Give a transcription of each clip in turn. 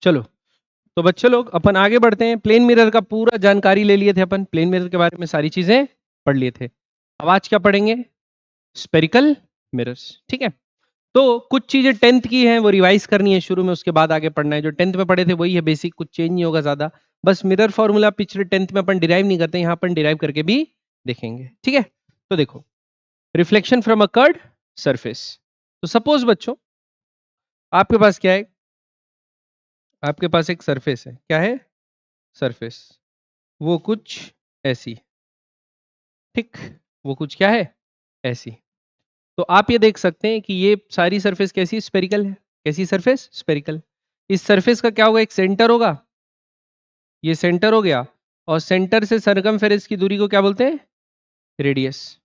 चलो, तो बच्चे लोग अपन आगे बढ़ते हैं। प्लेन मिरर का पूरा जानकारी ले लिए थे अपन, प्लेन मिरर के बारे में सारी चीजें पढ़ लिए थे। अब आज क्या पढ़ेंगे? Spherical mirrors. ठीक है, तो कुछ चीजें टेंथ की हैं वो रिवाइज करनी है शुरू में, उसके बाद आगे पढ़ना है। जो टेंथ में पढ़े थे वही है बेसिक, कुछ चेंज नहीं होगा ज्यादा। बस मिरर फॉर्मूला पिछले टेंथ में अपन डिराइव नहीं करते, यहाँ अपन डिराइव करके भी देखेंगे। ठीक है, तो देखो, reflection from a curved surface. तो सपोज बच्चों आपके पास क्या है, आपके पास एक सरफेस है। क्या है? सरफेस। वो कुछ ऐसी, ठीक, वो कुछ क्या है, ऐसी। तो आप ये देख सकते हैं कि ये सारी सरफेस कैसी, स्पेरिकल है। कैसी सरफेस? स्पेरिकल। इस सरफेस का क्या होगा, एक सेंटर होगा, ये सेंटर हो गया, और सेंटर से सरकमफेरेंस की दूरी को क्या बोलते हैं? रेडियस।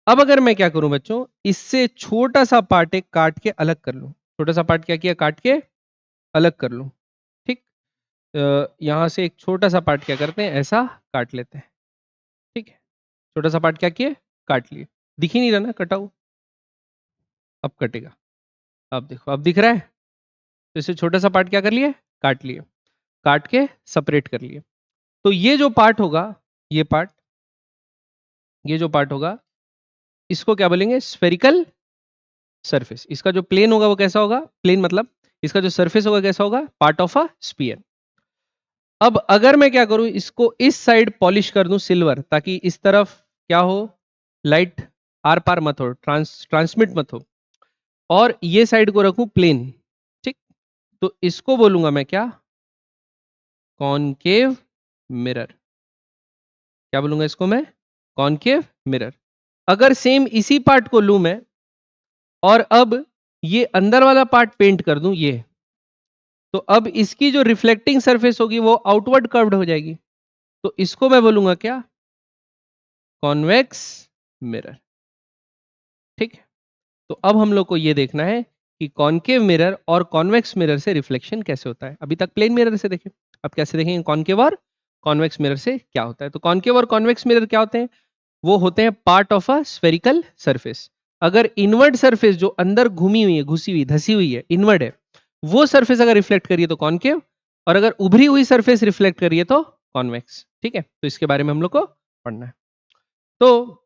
अब अगर मैं क्या करूं बच्चों, इससे छोटा सा पार्ट एक काट के अलग कर लूं। छोटा सा पार्ट क्या किया, काट के अलग कर लूं। ठीक, यहां से एक छोटा सा पार्ट क्या करते हैं, ऐसा काट लेते हैं। ठीक है, छोटा सा पार्ट क्या किए, काट लिए। दिख ही नहीं रहा ना कटा हुआ, अब कटेगा। अब देखो, अब दिख रहा है। तो इसे छोटा सा पार्ट क्या कर लिए, काट लिए, काट के सेपरेट कर लिए। तो ये जो पार्ट होगा, ये पार्ट, ये जो पार्ट होगा, इसको क्या बोलेंगे, स्फेरिकल सरफेस। इसका जो प्लेन होगा वो कैसा होगा, प्लेन मतलब इसका जो सरफेस होगा कैसा होगा, पार्ट ऑफ अ स्पीयर। अब अगर मैं क्या करूं, इसको इस साइड पॉलिश कर दूं सिल्वर, ताकि इस तरफ क्या हो, लाइट आर पार मत हो, ट्रांसमिट मत हो, और ये साइड को रखूं प्लेन। ठीक, तो इसको बोलूंगा मैं क्या, कॉनकेव मिरर। क्या बोलूंगा इसको मैं, कॉनकेव मिरर। अगर सेम इसी पार्ट को लूं मैं, और अब ये अंदर वाला पार्ट पेंट कर दूं ये, तो अब इसकी जो रिफ्लेक्टिंग सरफेस होगी वो आउटवर्ड कर्व्ड हो जाएगी। तो इसको मैं बोलूंगा क्या, कॉन्वेक्स मिरर। ठीक है, तो अब हम लोग को ये देखना है कि कॉनकेव मिरर और कॉन्वेक्स मिरर से रिफ्लेक्शन कैसे होता है। अभी तक प्लेन मिरर से देखें, अब कैसे देखेंगे कॉनकेव और कॉन्वेक्स मिरर से क्या होता है। तो कॉनकेव और कॉन्वेक्स मिरर क्या होते हैं, वो होते हैं part of a spherical surface. अगर इनवर्ड सरफेस जो अंदर घूमी हुई है, घुसी हुई, धसी हुई है, इनवर्ड है, वो सरफेस अगर रिफ्लेक्ट करिए तो कॉनकेव, और अगर उभरी हुई सरफेस रिफ्लेक्ट करिए तो कॉन्वेक्स। ठीक है, तो इसके बारे में हम लोग को पढ़ना है। तो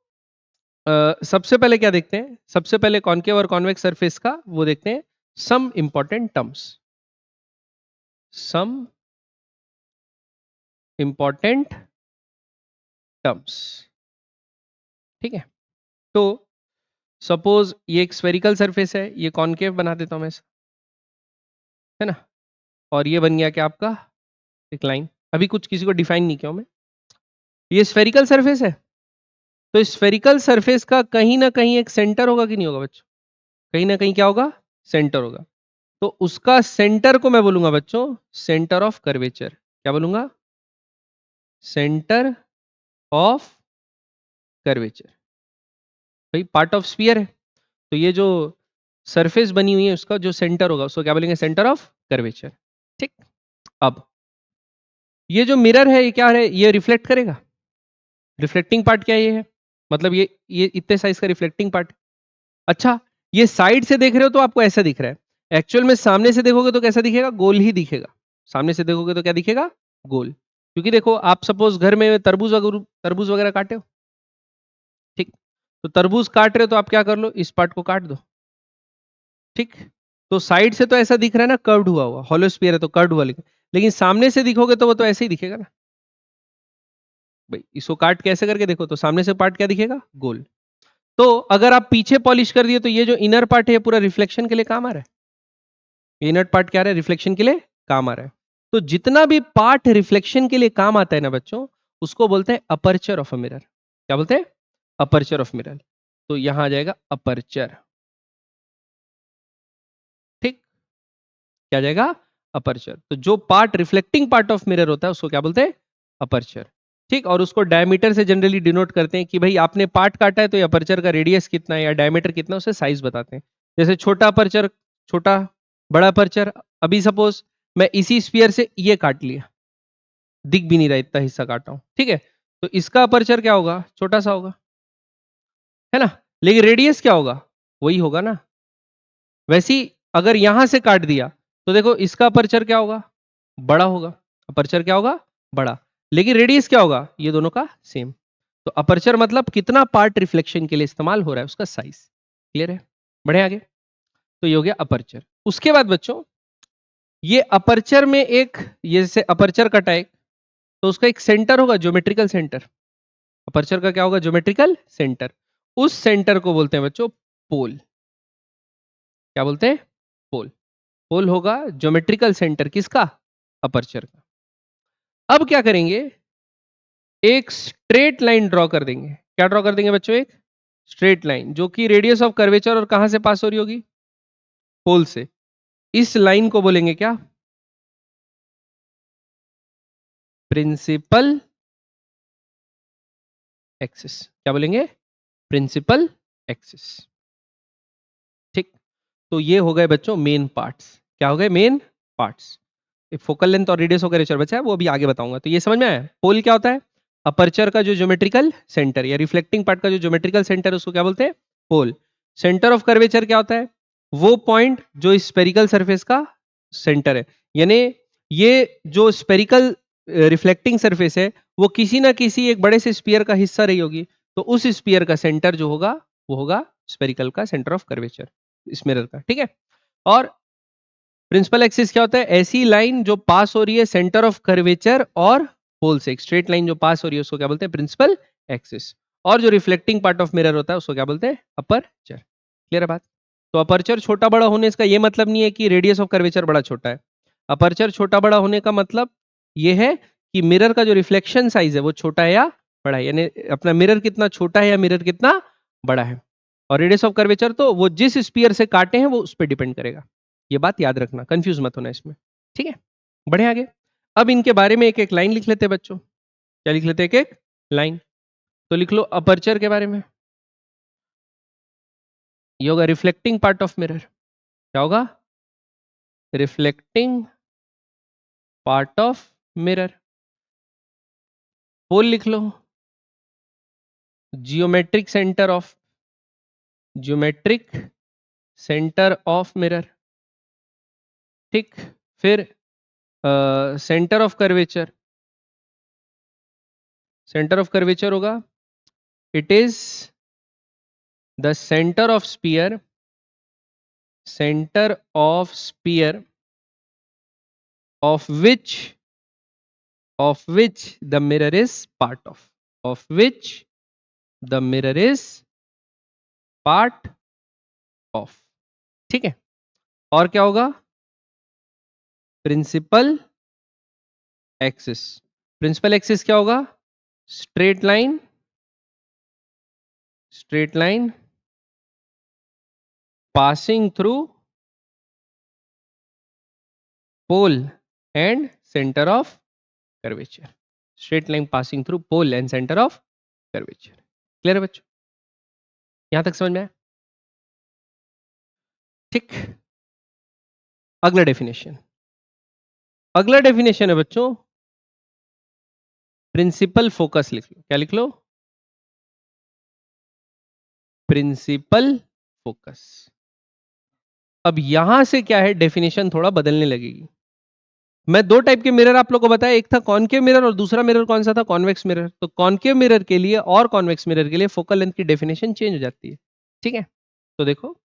सबसे पहले क्या देखते हैं, सबसे पहले कॉनकेव और कॉन्वेक्स सरफेस का वो देखते हैं, some important terms, some important terms. ठीक है, तो सपोज ये एक स्फेरिकल सरफेस है, ये कॉनकेव बना देता हूं मैं इसे, है ना, और ये बन गया क्या आपका, एक लाइन। अभी कुछ किसी को डिफाइन नहीं किया हूं मैं। ये स्फेरिकल सरफेस है, तो स्फेरिकल सरफेस का कहीं ना कहीं एक सेंटर होगा कि नहीं होगा बच्चों, कहीं ना कहीं क्या होगा, सेंटर होगा। तो उसका सेंटर को मैं बोलूंगा बच्चों, सेंटर ऑफ कर्वेचर। क्या बोलूंगा, सेंटर ऑफ कर्वेचर। भाई पार्ट ऑफ स्फीयर है, तो ये जो सरफेस बनी हुई है उसका जो सेंटर होगा उसको क्या बोलेंगे, सेंटर ऑफ कर्वेचर। ठीक, अब ये जो मिरर है ये क्या है, ये रिफ्लेक्ट करेगा। रिफ्लेक्टिंग पार्ट क्या ये है, मतलब ये इतने साइज का रिफ्लेक्टिंग पार्ट। अच्छा, ये साइड से देख रहे हो तो आपको ऐसा दिख रहा है, एक्चुअल में सामने से देखोगे तो कैसा दिखेगा, गोल ही दिखेगा। सामने से देखोगे तो क्या दिखेगा, गोल। क्योंकि देखो आप सपोज घर में तरबूज वगैरह काटे हो, ठीक, तो तरबूज काट रहे हो तो आप क्या कर लो, इस पार्ट को काट दो। ठीक, तो साइड से तो ऐसा दिख रहा है ना, कर्व्ड हुआ हुआ, हॉलो स्फीयर है तो कर्व्ड हुआ, लेकिन सामने से दिखोगे तो वो तो ऐसे ही दिखेगा ना। भाई इसको काट के ऐसे करके देखो तो सामने से पार्ट क्या दिखेगा, गोल। तो अगर आप पीछे पॉलिश कर दिए तो ये जो इनर पार्ट है ये पूरा रिफ्लेक्शन के लिए काम आ रहा है। ये इनर पार्ट क्या आ रहा है, रिफ्लेक्शन के लिए काम आ रहा है। तो जितना भी पार्ट रिफ्लेक्शन के लिए काम आता है ना बच्चों, उसको बोलते हैं अपर्चर ऑफ अ मिरर। क्या बोलते हैं, अपर्चर ऑफ मिरर। तो यहां आ जाएगा अपर्चर। ठीक, क्या जाएगा, अपर्चर। तो जो part reflecting part of mirror होता है उसको क्या बोलते हैं, अपर्चर। ठीक, और उसको डायमीटर से जनरली डिनोट करते हैं कि भाई आपने पार्ट काटा है तो ये अपर्चर का रेडियस कितना है या डायमीटर कितना है, उसे साइज बताते हैं। जैसे छोटा अपर्चर, छोटा, बड़ा अपर्चर। अभी सपोज मैं इसी स्फीयर से ये काट लिया, दिख भी नहीं रहा इतना हिस्सा काटा हूं, ठीक है, तो इसका अपर्चर क्या होगा, छोटा सा होगा, है ना, लेकिन रेडियस क्या होगा, वही होगा ना। वैसे ही अगर यहां से काट दिया तो देखो इसका अपर्चर क्या होगा, बड़ा होगा, अपर्चर क्या होगा, बड़ा, लेकिन रेडियस क्या होगा, ये दोनों का सेम। तो अपर्चर मतलब कितना पार्ट रिफ्लेक्शन के लिए इस्तेमाल हो रहा है, उसका साइज। क्लियर है, बढ़े आगे। तो ये हो गया अपर्चर। उसके बाद बच्चों ये अपर्चर में एक, ये जैसे अपर्चर कटा है तो उसका एक सेंटर होगा, ज्योमेट्रिकल सेंटर। अपर्चर का क्या होगा, ज्योमेट्रिकल सेंटर। उस सेंटर को बोलते हैं बच्चों पोल। क्या बोलते हैं, पोल। पोल होगा ज्योमेट्रिकल सेंटर किसका, अपर्चर का। अब क्या करेंगे, एक स्ट्रेट लाइन ड्रॉ कर देंगे। क्या ड्रॉ कर देंगे बच्चों, एक स्ट्रेट लाइन जो कि रेडियस ऑफ कर्वेचर और कहां से पास हो रही होगी, पोल से। इस लाइन को बोलेंगे क्या, प्रिंसिपल एक्सिस। क्या बोलेंगे, प्रिंसिपल एक्सिस। ठीक, तो ये हो गए बच्चों मेन पार्ट्स। क्या हो गए, मेन पार्ट्स। फोकल लेंथ और रेडियस ऑफ कर्वेचर बचा है, वो अभी आगे बताऊंगा। तो ये समझ में आया, पोल क्या होता है, अपर्चर का जो ज्योमेट्रिकल सेंटर या रिफ्लेक्टिंग पार्ट का जो ज्योमेट्रिकल सेंटर है उसको क्या बोलते हैं, पोल। सेंटर ऑफ कर्वेचर क्या होता है, वो पॉइंट जो स्पेरिकल सरफेस का सेंटर है। यानी ये जो स्पेरिकल रिफ्लेक्टिंग सरफेस है वो किसी ना किसी एक बड़े से स्पीयर का हिस्सा रही होगी, तो उस स्पीयर का सेंटर जो होगा वो होगा स्पेरिकल का सेंटर ऑफ कर्वेचर, इस मिरर का। ठीक है, और प्रिंसिपल एक्सिस क्या होता है, ऐसी लाइन जो पास हो रही है सेंटर ऑफ कर्वेचर और पोल से। एक स्ट्रेट लाइन जो पास हो रही है उसको क्या बोलते हैं, प्रिंसिपल एक्सिस। और जो रिफ्लेक्टिंग पार्ट ऑफ मिरर होता है उसको क्या बोलते हैं, अपर्चर। क्लियर है बात। तो अपर्चर छोटा बड़ा होने इसका ये मतलब नहीं है कि रेडियस ऑफ कर्वेचर बड़ा छोटा है। अपर्चर छोटा बड़ा होने का मतलब ये है कि मिरर का जो रिफ्लेक्शन साइज है वो छोटा है या बड़ा है, यानी अपना मिरर कितना छोटा है या मिरर कितना बड़ा है। और रेडियस ऑफ कर्वेचर तो वो जिस स्पीयर से काटे हैं वो उस पर डिपेंड करेगा। ये बात याद रखना, कंफ्यूज मत होना इसमें। ठीक है, बढ़े आगे। अब इनके बारे में एक एक लाइन लिख लेते हैं बच्चों। क्या लिख लेते हैं, एक एक लाइन। तो लिख लो अपर्चर के बारे में, ये होगा रिफ्लेक्टिंग पार्ट ऑफ मिरर। क्या होगा, reflecting part of mirror. Pole लिख लो, geometric centre of, geometric centre of mirror. ठीक, फिर centre of curvature, centre of curvature होगा, it is the centre of sphere, center of sphere of which the mirror is part of which the mirror is part of। ठीक है, और क्या होगा, principal axis. Principal axis क्या होगा, straight line, straight line passing through pole and centre of curvature. Straight line passing through pole and centre of curvature. Clear है बच्चों, यहां तक समझ में आया। ठीक, अगला डेफिनेशन, अगला डेफिनेशन है बच्चों प्रिंसिपल फोकस। लिख लो, क्या लिख लो, प्रिंसिपल फोकस। अब यहां से क्या है, डेफिनेशन थोड़ा बदलने लगेगी। मैं दो टाइप के मिरर आप लोगों को बताया, एक था कॉनकेव मिरर और दूसरा मिरर कौन सा था, कॉन्वेक्स मिरर। तो कॉनकेव मिरर के लिए और कॉन्वेक्स मिरर के लिए फोकल लेंथ की डेफिनेशन चेंज हो जाती है। ठीक है, तो देखो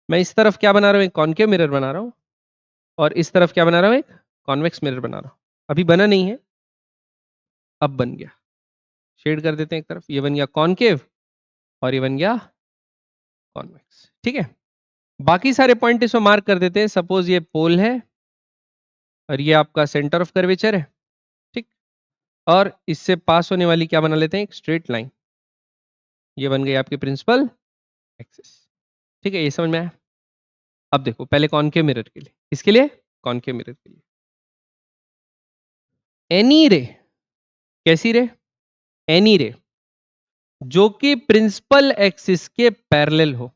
मैं इस तरफ क्या बना रहा हूं, एक कॉनकेव मिरर बना रहा हूं, और इस तरफ क्या बना रहा हूं, एक कॉन्वेक्स मिरर बना रहा हूं। अभी बना नहीं है, अब बन गया। शेड कर देते हैं एक तरफ, ये बन गया कॉनकेव और ये बन गया कॉन्वेक्स। ठीक है, बाकी सारे पॉइंट इसमें मार्क कर देते हैं। सपोज ये पोल है और ये आपका सेंटर ऑफ कर्वेचर है। ठीक, और इससे पास होने वाली क्या बना लेते हैं, एक स्ट्रेट लाइन। ये बन गई आपकी प्रिंसिपल एक्सिस। ठीक है, ये समझ में आया। अब देखो पहले कॉनकेव मिरर के लिए, इसके लिए कॉनकेव मिरर के लिए एनी रे, कैसी रे, एनी रे जो कि प्रिंसिपल एक्सिस के पैरेलल हो।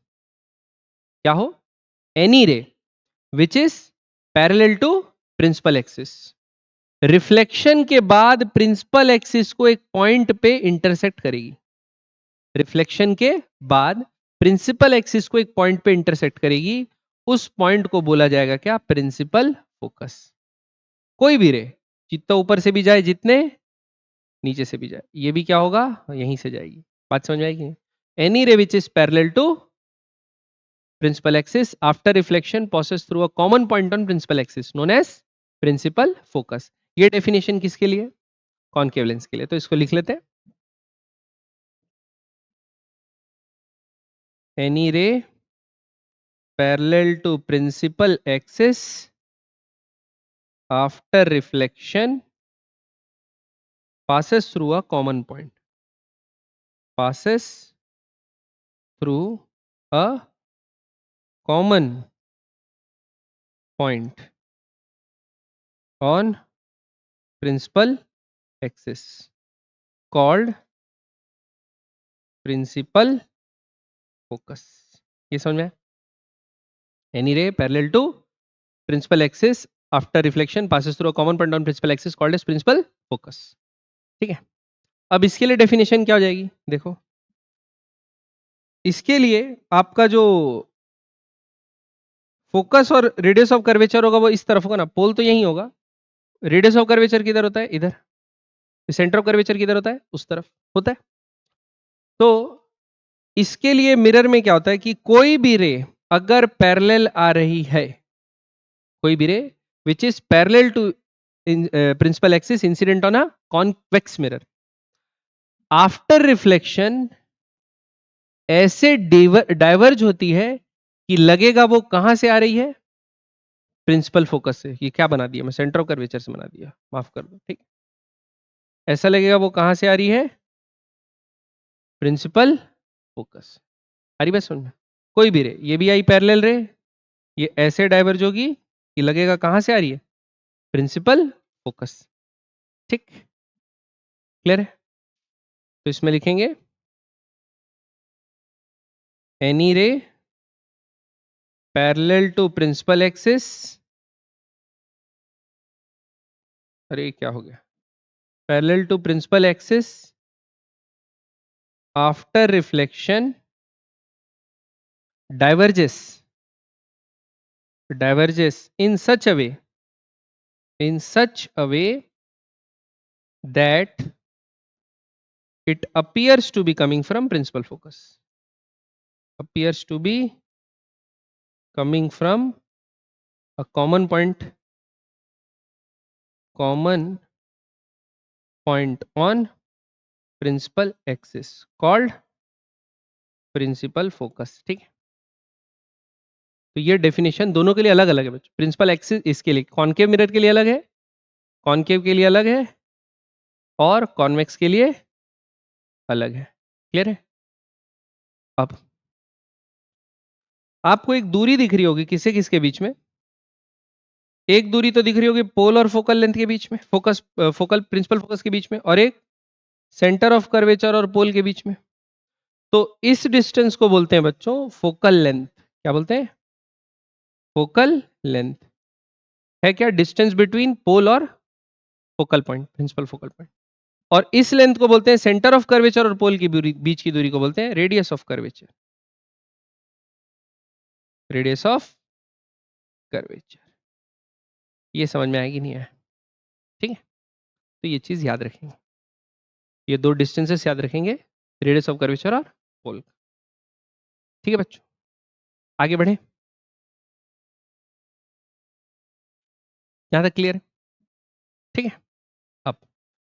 क्या हो, any ray which is parallel to principal axis, reflection के बाद प्रिंसिपल एक्सिस को एक पॉइंट पे इंटरसेक्ट करेगी। रिफ्लेक्शन के बाद प्रिंसिपल एक्सिस को एक पॉइंट पे इंटरसेक्ट करेगी। उस पॉइंट को बोला जाएगा क्या? Principal focus. कोई भी रे, जितना ऊपर से भी जाए, जितने नीचे से भी जाए, ये भी क्या होगा? यहीं से जाएगी। बात समझ में आएगी? Any ray which is parallel to principal axis after reflection passes through a common point on principal axis known as principal focus। ये डेफिनेशन किसके लिए? कॉनकेव लेंस के लिए। तो इसको लिख लेते हैं, any ray parallel to principal axis after reflection passes through a common point, passes through a common point on principal axis called principal focus। ये समझ में? any ray parallel to principal axis after reflection passes through a common point on principal axis called as principal focus। ठीक है, अब इसके लिए definition क्या हो जाएगी? देखो, इसके लिए आपका जो फोकस और रेडियस ऑफ कर्वेचर होगा वो इस तरफ होगा ना, पोल तो यही होगा। रेडियस ऑफ कर्वेचर किधर होता है? इधर। सेंटर ऑफ कर्वेचर किधर होता है? उस तरफ होता है। तो इसके लिए मिरर में क्या होता है कि कोई भी रे अगर पैरेलल आ रही है, कोई भी ray which is parallel to principal axis incident on a convex mirror, after reflection ऐसे डाइवर्ज होती है कि लगेगा वो कहां से आ रही है? प्रिंसिपल फोकस से। ये क्या बना दिया मैं? सेंटर ऑफ कर्वेचर से बना दिया, माफ कर दो। ठीक, ऐसा लगेगा वो कहां से आ रही है? Principal focus. आ रही बात समझ में? कोई भी रे, ये भी आई पैरेलल रे, ये ऐसे डाइवर्ज होगी कि लगेगा कहां से आ रही है? Principal focus. ठीक, क्लियर है? तो इसमें लिखेंगे any ray parallel to principal axis, अरे क्या हो गया? Parallel to principal axis after reflection diverges in such a way, that it appears to be coming from principal focus, appears to be coming from a common point on principal axis called principal focus। ठीक है, तो ये definition दोनों के लिए अलग अलग है बच्चों। प्रिंसिपल एक्सिस इसके लिए, कॉनकेव मिरर के लिए अलग है, कॉनकेव के लिए अलग है, और कॉन्वेक्स के लिए अलग है। क्लियर है? अब आपको एक दूरी दिख रही होगी किससे किसके बीच में? एक दूरी तो दिख रही होगी पोल और फोकल लेंथ के बीच में, फोकल प्रिंसिपल फोकस के बीच में, और एक सेंटर ऑफ कर्वेचर और पोल के बीच में। तो इस डिस्टेंस को बोलते हैं बच्चों फोकल लेंथ। क्या बोलते हैं? फोकल लेंथ है क्या? डिस्टेंस बिटवीन पोल और focal point, principal focal point. और इस लेंथ को बोलते हैं, सेंटर ऑफ कर्वेचर और पोल की बीच की दूरी को बोलते हैं radius of curvature, radius of curvature. ये समझ में आएगी नहीं आया? ठीक है, तो ये चीज याद रखेंगे, ये दो डिस्टेंसेस याद रखेंगे, रेडियस ऑफ कर्वेचर और पोल। ठीक है बच्चों, आगे बढ़े, यहां तक क्लियर है? ठीक है, अब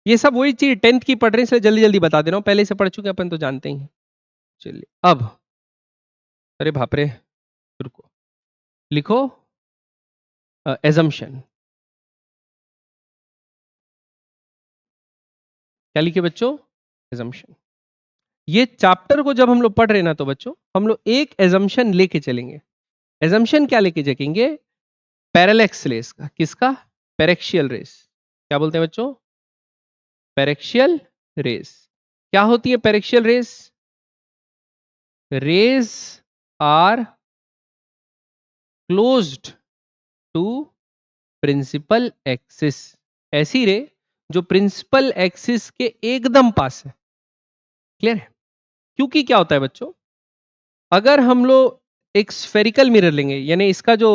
ये सब वही चीज 10th की पढ़ रहे हैं, इसलिए जल्दी जल्दी बता दे रहा हूं, पहले से पढ़ चुके अपन तो जानते ही हैं। चलिए अब, अरे बाप रे, रुको, लिखो एजम्पशन। क्या लिखे बच्चों? एजम्पशन। ये चैप्टर को जब हम लोग पढ़ रहे हैं ना, तो बच्चों हम लोग एक एजम्पशन लेके चलेंगे। एजम्पशन क्या लेके चलेंगे? पैरेलैक्स रेस का। किसका? Paraxial rays. क्या बोलते हैं बच्चों? Paraxial rays. क्या होती है paraxial rays? Rays are closed to principal axis. ऐसी रे जो प्रिंसिपल एक्सिस के एकदम पास है। क्लियर है? क्योंकि क्या होता है बच्चों, अगर हम लोग एक स्फेरिकल मिरर लेंगे, यानी इसका जो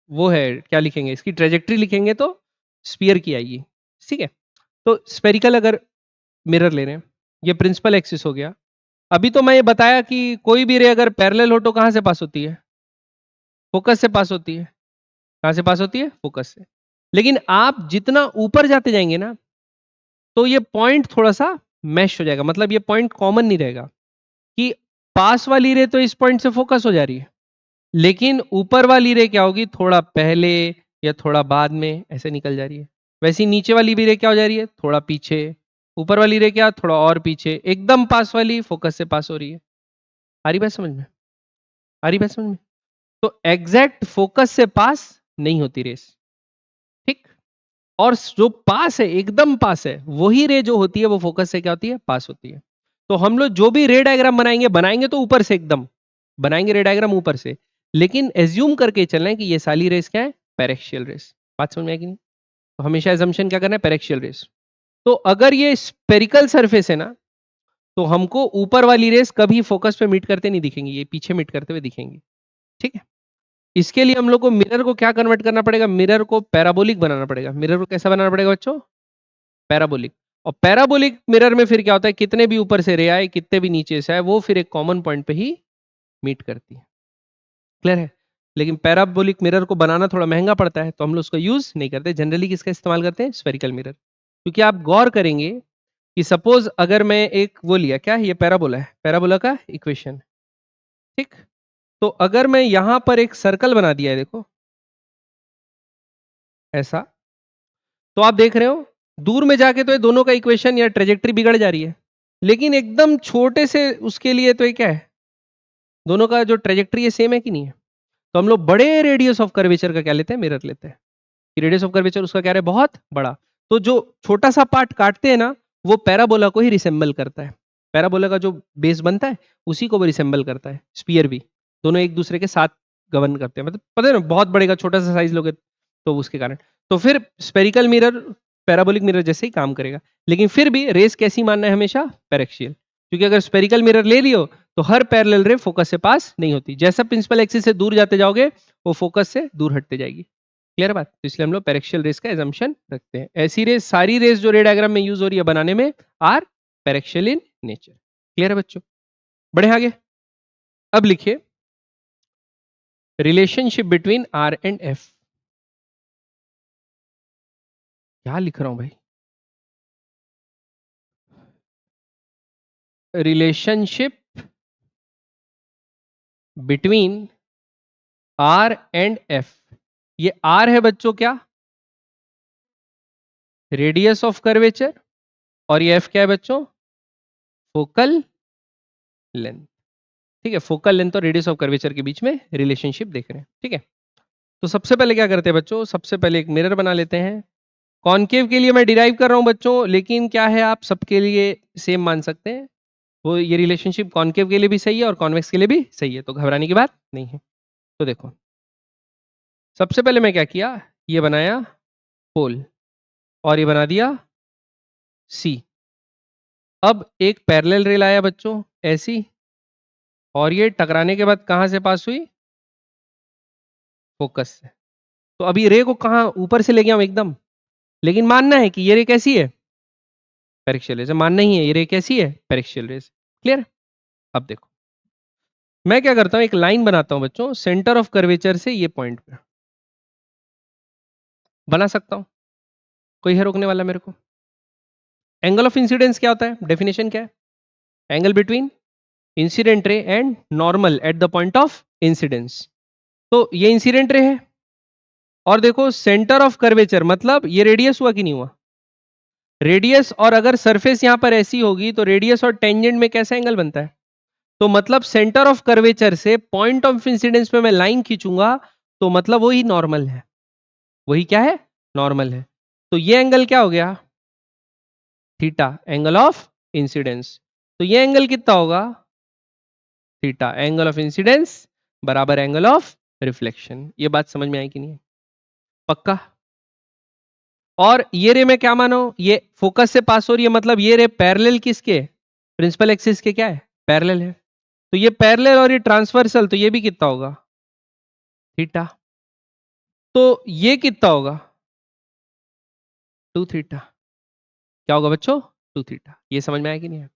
वो है क्या लिखेंगे, इसकी ट्रेजेक्ट्री लिखेंगे तो स्फीयर की आएगी, ठीक है। तो स्फेरिकल अगर मिरर ले रहे हैं, ये प्रिंसिपल एक्सिस हो गया। अभी तो मैं ये बताया कि कोई भी रे अगर पैरेलल हो तो कहां से पास होती है, फोकस से पास होती है। कहां से पास होती है, फोकस से। लेकिन आप जितना ऊपर जाते जाएंगे ना, तो ये पॉइंट थोड़ा सा मैश हो जाएगा, मतलब ये पॉइंट कॉमन नहीं रहेगा कि पास वाली रे तो इस पॉइंट से फोकस हो जा रही है, लेकिन ऊपर वाली रे क्या होगी, थोड़ा पहले या थोड़ा बाद में ऐसे निकल जा रही है। वैसे ही नीचे वाली भी रे क्या हो जा रही है, थोड़ा पीछे। ऊपर वाली रे क्या, थोड़ा और पीछे। एकदम पास वाली फोकस से पास हो रही है। आ रही बात समझ में, आ रही बात समझ में। तो एग्जैक्ट फोकस से पास नहीं होती रेस, ठीक। और जो पास है, एकदम पास है, वही रे जो होती है वो फोकस से क्या होती है, पास होती है। तो हम लोग जो भी रे डायग्राम बनाएंगे, बनाएंगे तो ऊपर से एकदम बनाएंगे रे डायग्राम ऊपर से, लेकिन एज्यूम करके चलना है कि ये सारी रेस क्या है, पैरेक्शियल रेस। बात समझ में आएगी नहीं? तो हमेशा एजम्पशन क्या करना है, पैरेक्शियल रेस। तो अगर ये स्पेरिकल सरफेस है ना, तो हमको ऊपर वाली रेस कभी फोकस पे मीट करते नहीं दिखेंगी, ये पीछे मीट करते हुए दिखेंगी, ठीक है। इसके लिए हम लोग को मिरर को क्या कन्वर्ट करना पड़ेगा, मिरर को पैराबोलिक बनाना पड़ेगा। मिरर को कैसा बनाना पड़ेगा बच्चों, पैराबोलिक। और पैराबोलिक मिरर में फिर क्या होता है, कितने भी ऊपर से रे आए, कितने भी नीचे से आए, वो फिर एक कॉमन पॉइंट पे ही मीट करती है। क्लियर है? लेकिन पैराबोलिक मिरर को बनाना थोड़ा महंगा पड़ता है, तो हम लोग उसको यूज नहीं करते। जनरली किसका इस्तेमाल करते हैं, स्फेरिकल मिरर। क्योंकि आप गौर करेंगे कि सपोज अगर मैं एक वो लिया, क्या ये पैराबोला है, पैराबोला का इक्वेशन, ठीक। तो अगर मैं यहां पर एक सर्कल बना दिया है, देखो ऐसा, तो आप देख रहे हो दूर में जाके तो ये दोनों का इक्वेशन या ट्रेजेक्ट्री बिगड़ जा रही है, लेकिन एकदम छोटे से उसके लिए तो ये क्या है, दोनों का जो ट्रेजेक्ट्री है सेम है कि नहीं है। तो हम लोग बड़े रेडियस ऑफ कर्वेचर का क्या लेते हैं, मिरर लेते हैं। कि रेडियस ऑफ कर्वेचर उसका क्या है, बहुत बड़ा। तो जो छोटा सा पार्ट काटते हैं ना, वो पैराबोला को ही रिसेंबल करता है। पैराबोला का जो बेस बनता है उसी को वो रिसेंबल करता है, स्पीयर भी। दोनों एक दूसरे के साथ गवर्न करते हैं, मतलब पता है ना, बहुत बड़े का छोटा सा साइज लोगे तो उसके कारण। तो फिर स्पेरिकल मिरर पैराबोलिक मिरर जैसे ही काम करेगा, लेकिन फिर भी रेस कैसी मानना है, हमेशा पैरेक्शियल। क्योंकि अगर स्पेरिकल मिरर ले लियो तो हर पैरेलल रे फोकस से पास नहीं होती, जैसा प्रिंसिपल एक्सिस से दूर जाते जाओगे वो फोकस से दूर हटते जाएगी। क्लियर बात? तो इसलिए हम लोग पैरेक्शियल रेस का एजम्पशन रखते हैं। ऐसी रेस, सारी रेस जो रे डायग्राम में यूज हो रही है बनाने में, are paraxial in nature. Clear है बच्चों? बढ़े आगे। अब लिखिए relationship between R and F. क्या लिख रहा हूं भाई, relationship between R and F. ये आर है बच्चों क्या, रेडियस ऑफ कर्वेचर, और ये एफ क्या है बच्चों, फोकल लेंथ। ठीक है, फोकल लेंथ और रेडियस ऑफ कर्वेचर के बीच में रिलेशनशिप देख रहे हैं, ठीक है। तो सबसे पहले क्या करते हैं बच्चों, सबसे पहले एक मिरर बना लेते हैं। कॉनकेव के लिए मैं डिराइव कर रहा हूं बच्चों, लेकिन क्या है, आप सबके लिए सेम मान सकते हैं। वो ये रिलेशनशिप कॉनकेव के लिए भी सही है और कॉन्वेक्स के लिए भी सही है, तो घबराने की बात नहीं है। तो देखो, सबसे पहले मैं क्या किया, ये बनाया पोल और ये बना दिया सी। अब एक पैरेलल रेल आया बच्चों ऐसी, और ये टकराने के बाद कहां से पास हुई, फोकस से। तो अभी रे को कहां, ऊपर से ले गया हूं एकदम, लेकिन मानना है कि ये रे कैसी है, पैरेक्शियल रेस। मानना ही है ये रे कैसी है, पैरेक्शियल रेस। क्लियर? अब देखो, मैं क्या करता हूं, एक लाइन बनाता हूं बच्चों, सेंटर ऑफ कर्वेचर से ये पॉइंट पे बना सकता हूं, कोई है रोकने वाला मेरे को? एंगल ऑफ इंसिडेंस क्या होता है, डेफिनेशन क्या है, angle between incident ray and normal at the point of incidence. तो ये इंसिडेंट रे है, और देखो सेंटर ऑफ कर्वेचर मतलब ये रेडियस हुआ कि नहीं हुआ, रेडियस। और अगर सरफेस यहां पर ऐसी होगी तो रेडियस और टेंजेंट में कैसा एंगल बनता है, तो मतलब सेंटर ऑफ कर्वेचर से पॉइंट ऑफ इंसिडेंस पे मैं लाइन खींचूंगा, तो मतलब वही नॉर्मल है, वही क्या है, नॉर्मल है। तो ये एंगल क्या हो गया, थीटा, एंगल ऑफ इंसिडेंस। तो ये एंगल कितना होगा, थीटा, एंगल ऑफ इंसिडेंस बराबर एंगल ऑफ रिफ्लेक्शन। ये बात समझ में आई कि नहीं, पक्का? और ये रे मैं क्या मानो, ये फोकस से पास हो रही है, मतलब ये रे पैरेलल किसके, प्रिंसिपल एक्सिस के क्या है, पैरेलल है। तो ये पैरेलल और ये ट्रांसवर्सल, तो ये भी कितना होगा? थीटा। तो ये कितना होगा? 2 थीटा। क्या होगा बच्चों? 2 थीटा। ये समझ में आया कि नहीं है?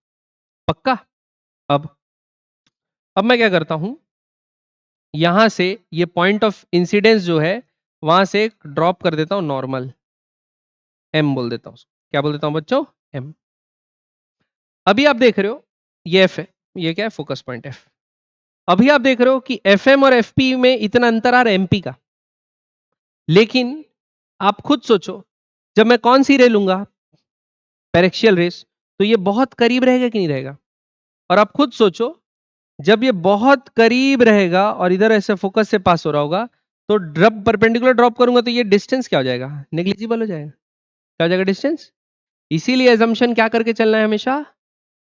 पक्का? अब मैं क्या करता हूं, यहां से ये पॉइंट ऑफ इंसिडेंस जो है वहां से ड्रॉप कर देता हूं नॉर्मल, एम बोल देता हूं उसको। क्या बोल देता हूं बच्चों? एम। अभी आप देख रहे हो ये एफ है, ये क्या है? Focus point F. अभी आप देख रहे हो कि एफ एम और एफ पी में इतना अंतर आ रहा है एमपी का, लेकिन आप खुद सोचो, जब मैं कौन सी रे लूंगा? पेरेक्शियल रेस, तो ये बहुत करीब रहेगा कि नहीं रहेगा? और आप खुद सोचो, जब ये बहुत करीब रहेगा और इधर ऐसे फोकस से पास हो रहा होगा, तो जब परपेंडिकुलर ड्रॉप करूंगा तो ये डिस्टेंस क्या हो जाएगा? नेग्लिजिबल हो जाएगा। क्या हो जाएगा? डिस्टेंस। इसीलिए एजम्पशन क्या करके चलना है हमेशा?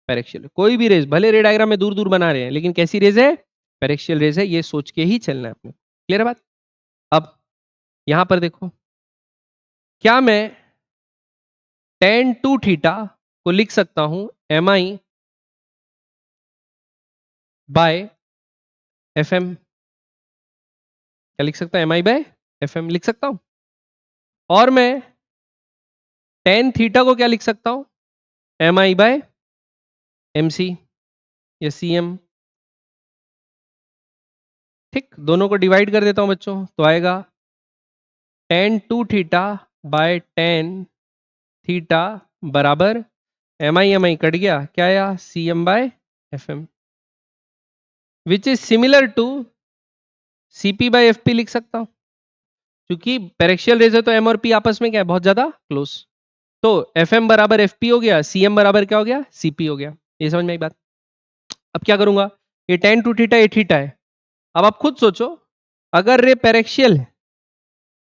पेरेक्शियल। कोई भी रेस, भले रे डायग्राम में दूर दूर बना रहे हैं, लेकिन कैसी रेस है? पेरेक्शियल रेस है, ये सोच के ही चलना है अपने। क्लियर है बात? अब यहां पर देखो, क्या मैं tan 2 थीटा को लिख सकता हूं एम आई बाय एफ एम? क्या लिख सकता हूं? एम आई बाय एफ एम लिख सकता हूं। और मैं tan थीटा को क्या लिख सकता हूं? एम आई बाय एम सी या सी एम। ठीक, दोनों को डिवाइड कर देता हूं बच्चों, तो आएगा tan 2 theta by tan theta बराबर एम आई कट गया, क्या आया? C M by F M, which is similar to CP by F P लिख सकता हूं, क्योंकि पेरेक्शियल रेज है तो एम और पी आपस में क्या है? बहुत ज्यादा क्लोज। तो एफ एम बराबर एफ पी हो गया, सी एम बराबर क्या हो गया? सीपी हो गया। ये समझ में आई बात? अब क्या करूंगा, ये tan 2 थीटा ये थीटा है। अब आप खुद सोचो, अगर रे पेरेक्शियल है,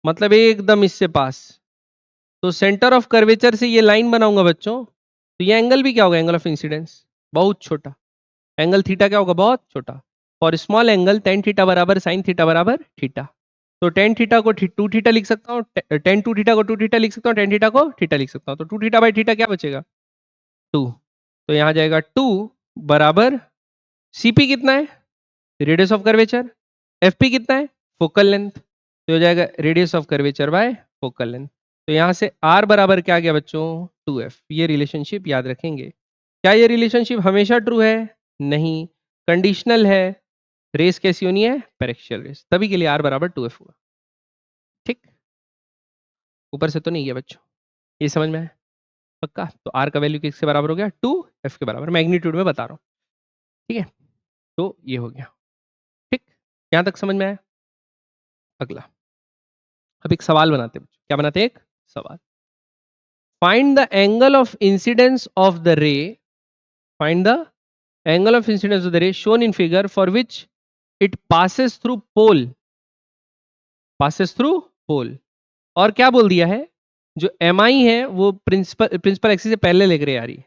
मतलब एकदम इससे पास, तो सेंटर ऑफ कर्वेचर से ये लाइन बनाऊंगा बच्चों, तो ये एंगल भी क्या होगा? एंगल ऑफ इंसिडेंस बहुत छोटा। एंगल थीटा क्या होगा? बहुत छोटा। For small angle tan theta बराबर sin थीटा बराबर थीटा। तो tan थीटा को 2 थीटा लिख सकता हूँ, tan 2 थीटा को 2 थीटा लिख सकता हूँ, tan थीटा को थीटा लिख सकता हूँ। तो 2 थीटा बाई थीटा क्या बचेगा? 2। तो यहाँ जाएगा 2 बराबर सीपी कितना है? Radius of curvature. एफपी कितना है? Focal length. तो हो जाएगा radius of curvature bye focal length. तो यहाँ से आर बराबर क्या आ गया बच्चों? 2f। ये रिलेशनशिप याद रखेंगे। क्या ये रिलेशनशिप हमेशा ट्रू है? नहीं, कंडीशनल है। रेस कैसी होनी है? पेरेक्शियल रेस, तभी के लिए आर बराबर 2f हुआ। ठीक, ऊपर से तो नहीं गया बच्चों, ये समझ में है? पक्का? तो आर का वैल्यू किसके बराबर हो गया? 2f के बराबर, मैग्नीट्यूड में बता रहा हूँ। ठीक है, तो ये हो गया। ठीक, यहां तक समझ में आया? अगला, अब एक सवाल बनाते हैं। क्या बनाते हैं? एक सवाल। Find the angle of incidence of the ray, find the angle of incidence of the ray shown in figure for which it passes through pole, passes through pole. और क्या बोल दिया है? जो एम आई है वो प्रिंसिपल एक्सिस से पहले लेकर आ रही है,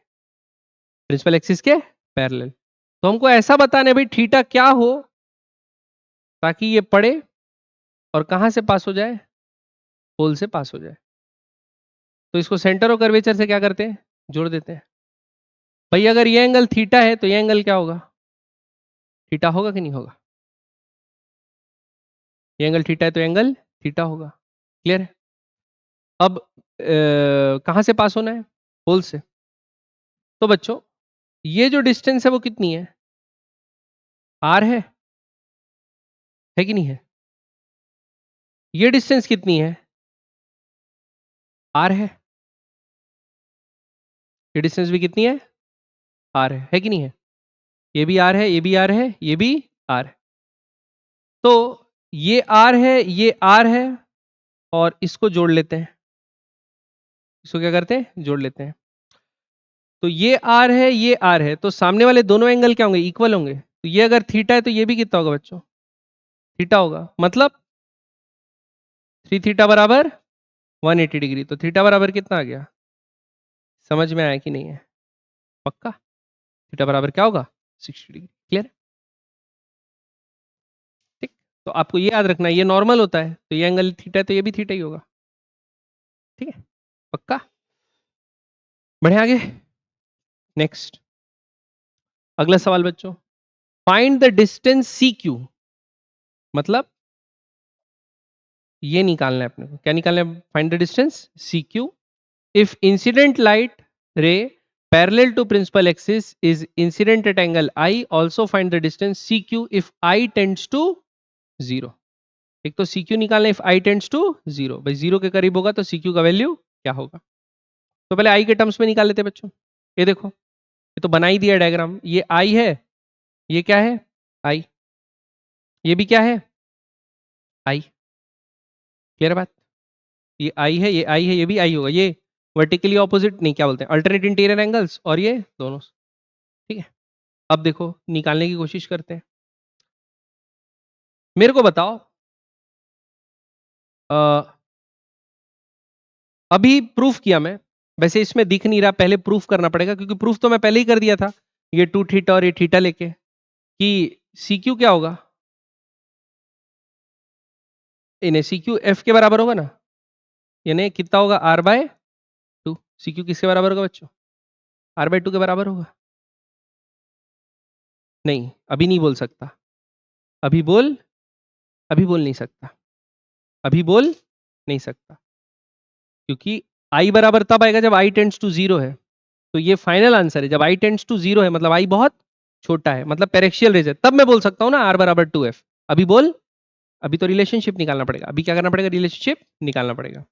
प्रिंसिपल एक्सिस के पैरेलल। तो हमको ऐसा बताना है भाई थीटा क्या हो ताकि ये पड़े और कहां से पास हो जाए? पोल से पास हो जाए। तो इसको सेंटर और कर्वेचर से क्या करते हैं? जोड़ देते हैं। भाई अगर ये एंगल थीटा है तो ये एंगल क्या होगा? थीटा होगा कि नहीं होगा? ये एंगल थीटा है तो एंगल थीटा होगा। क्लियर है? अब कहां से पास होना है? पोल से। तो बच्चों ये जो डिस्टेंस है वो कितनी है? आर है कि नहीं है? ये डिस्टेंस कितनी है? आर है। ये डिस्टेंस भी कितनी है? आर है कि नहीं है? ये भी आर है, ये भी आर है, ये भी आर है। तो ये आर है, ये आर है, और इसको जोड़ लेते हैं। इसको क्या करते हैं? जोड़ लेते हैं। तो ये आर है, ये आर है, तो सामने वाले दोनों एंगल क्या होंगे? इक्वल होंगे। तो ये अगर थीटा है तो ये भी कितना होगा बच्चों? थीटा होगा। मतलब 3 थीटा बराबर 180 डिग्री। तो थीटा बराबर कितना आ गया? समझ में आया कि नहीं है? पक्का? थीटा बराबर क्या होगा? 60 डिग्री। क्लियर? ठीक, तो आपको ये याद रखना है, ये नॉर्मल होता है तो ये एंगल थीटा है तो ये भी थीटा ही होगा। ठीक है? पक्का? बढ़े आगे। नेक्स्ट, अगला सवाल बच्चों। Find the distance C Q, मतलब ये निकालना है अपने को, क्या निकालना है, find the distance C Q if incident light ray parallel to principal axis is incident at angle I, also find the distance CQ if I tends to 0। एक तो CQ निकालना if I tends to 0, भाई 0 के करीब होगा तो CQ का value क्या होगा। तो पहले I के टर्म्स में निकाल लेते हैं बच्चों। ये देखो, ये तो बना ही दिया डायग्राम, ये I है, ये क्या है I, ये भी क्या है I, क्लियर बात, ये I है, ये I है, ये भी I होगा, ये वर्टिकली ऑपोजिट नहीं क्या बोलते हैं अल्टरनेट इंटीरियर एंगल्स, और ये दोनों, ठीक है। अब देखो निकालने की कोशिश करते हैं। मेरे को बताओ, अभी प्रूफ किया मैं, वैसे इसमें दिख नहीं रहा, पहले प्रूफ करना पड़ेगा क्योंकि प्रूफ तो मैं पहले ही कर दिया था, ये 2 थीटा और ये थीटा लेके, कि सी क्यू क्या होगा, इन्हें सी क्यू एफ के बराबर होगा ना, यानी कितना होगा R/2। सी क्यू किसके बराबर होगा बच्चों, R/2 के बराबर होगा। नहीं अभी नहीं बोल सकता, अभी बोल, अभी बोल नहीं सकता, अभी बोल नहीं सकता, क्योंकि आई बराबर तब आएगा जब आई टेंड्स टू 0 है। तो ये फाइनल आंसर है, जब आई टेंड्स टू 0 है मतलब आई बहुत छोटा है, मतलब पेरेक्शियल रेज है, तब मैं बोल सकता हूं ना R/2f। अभी बोल, अभी तो रिलेशनशिप निकालना पड़ेगा, अभी क्या करना पड़ेगा, रिलेशनशिप निकालना पड़ेगा।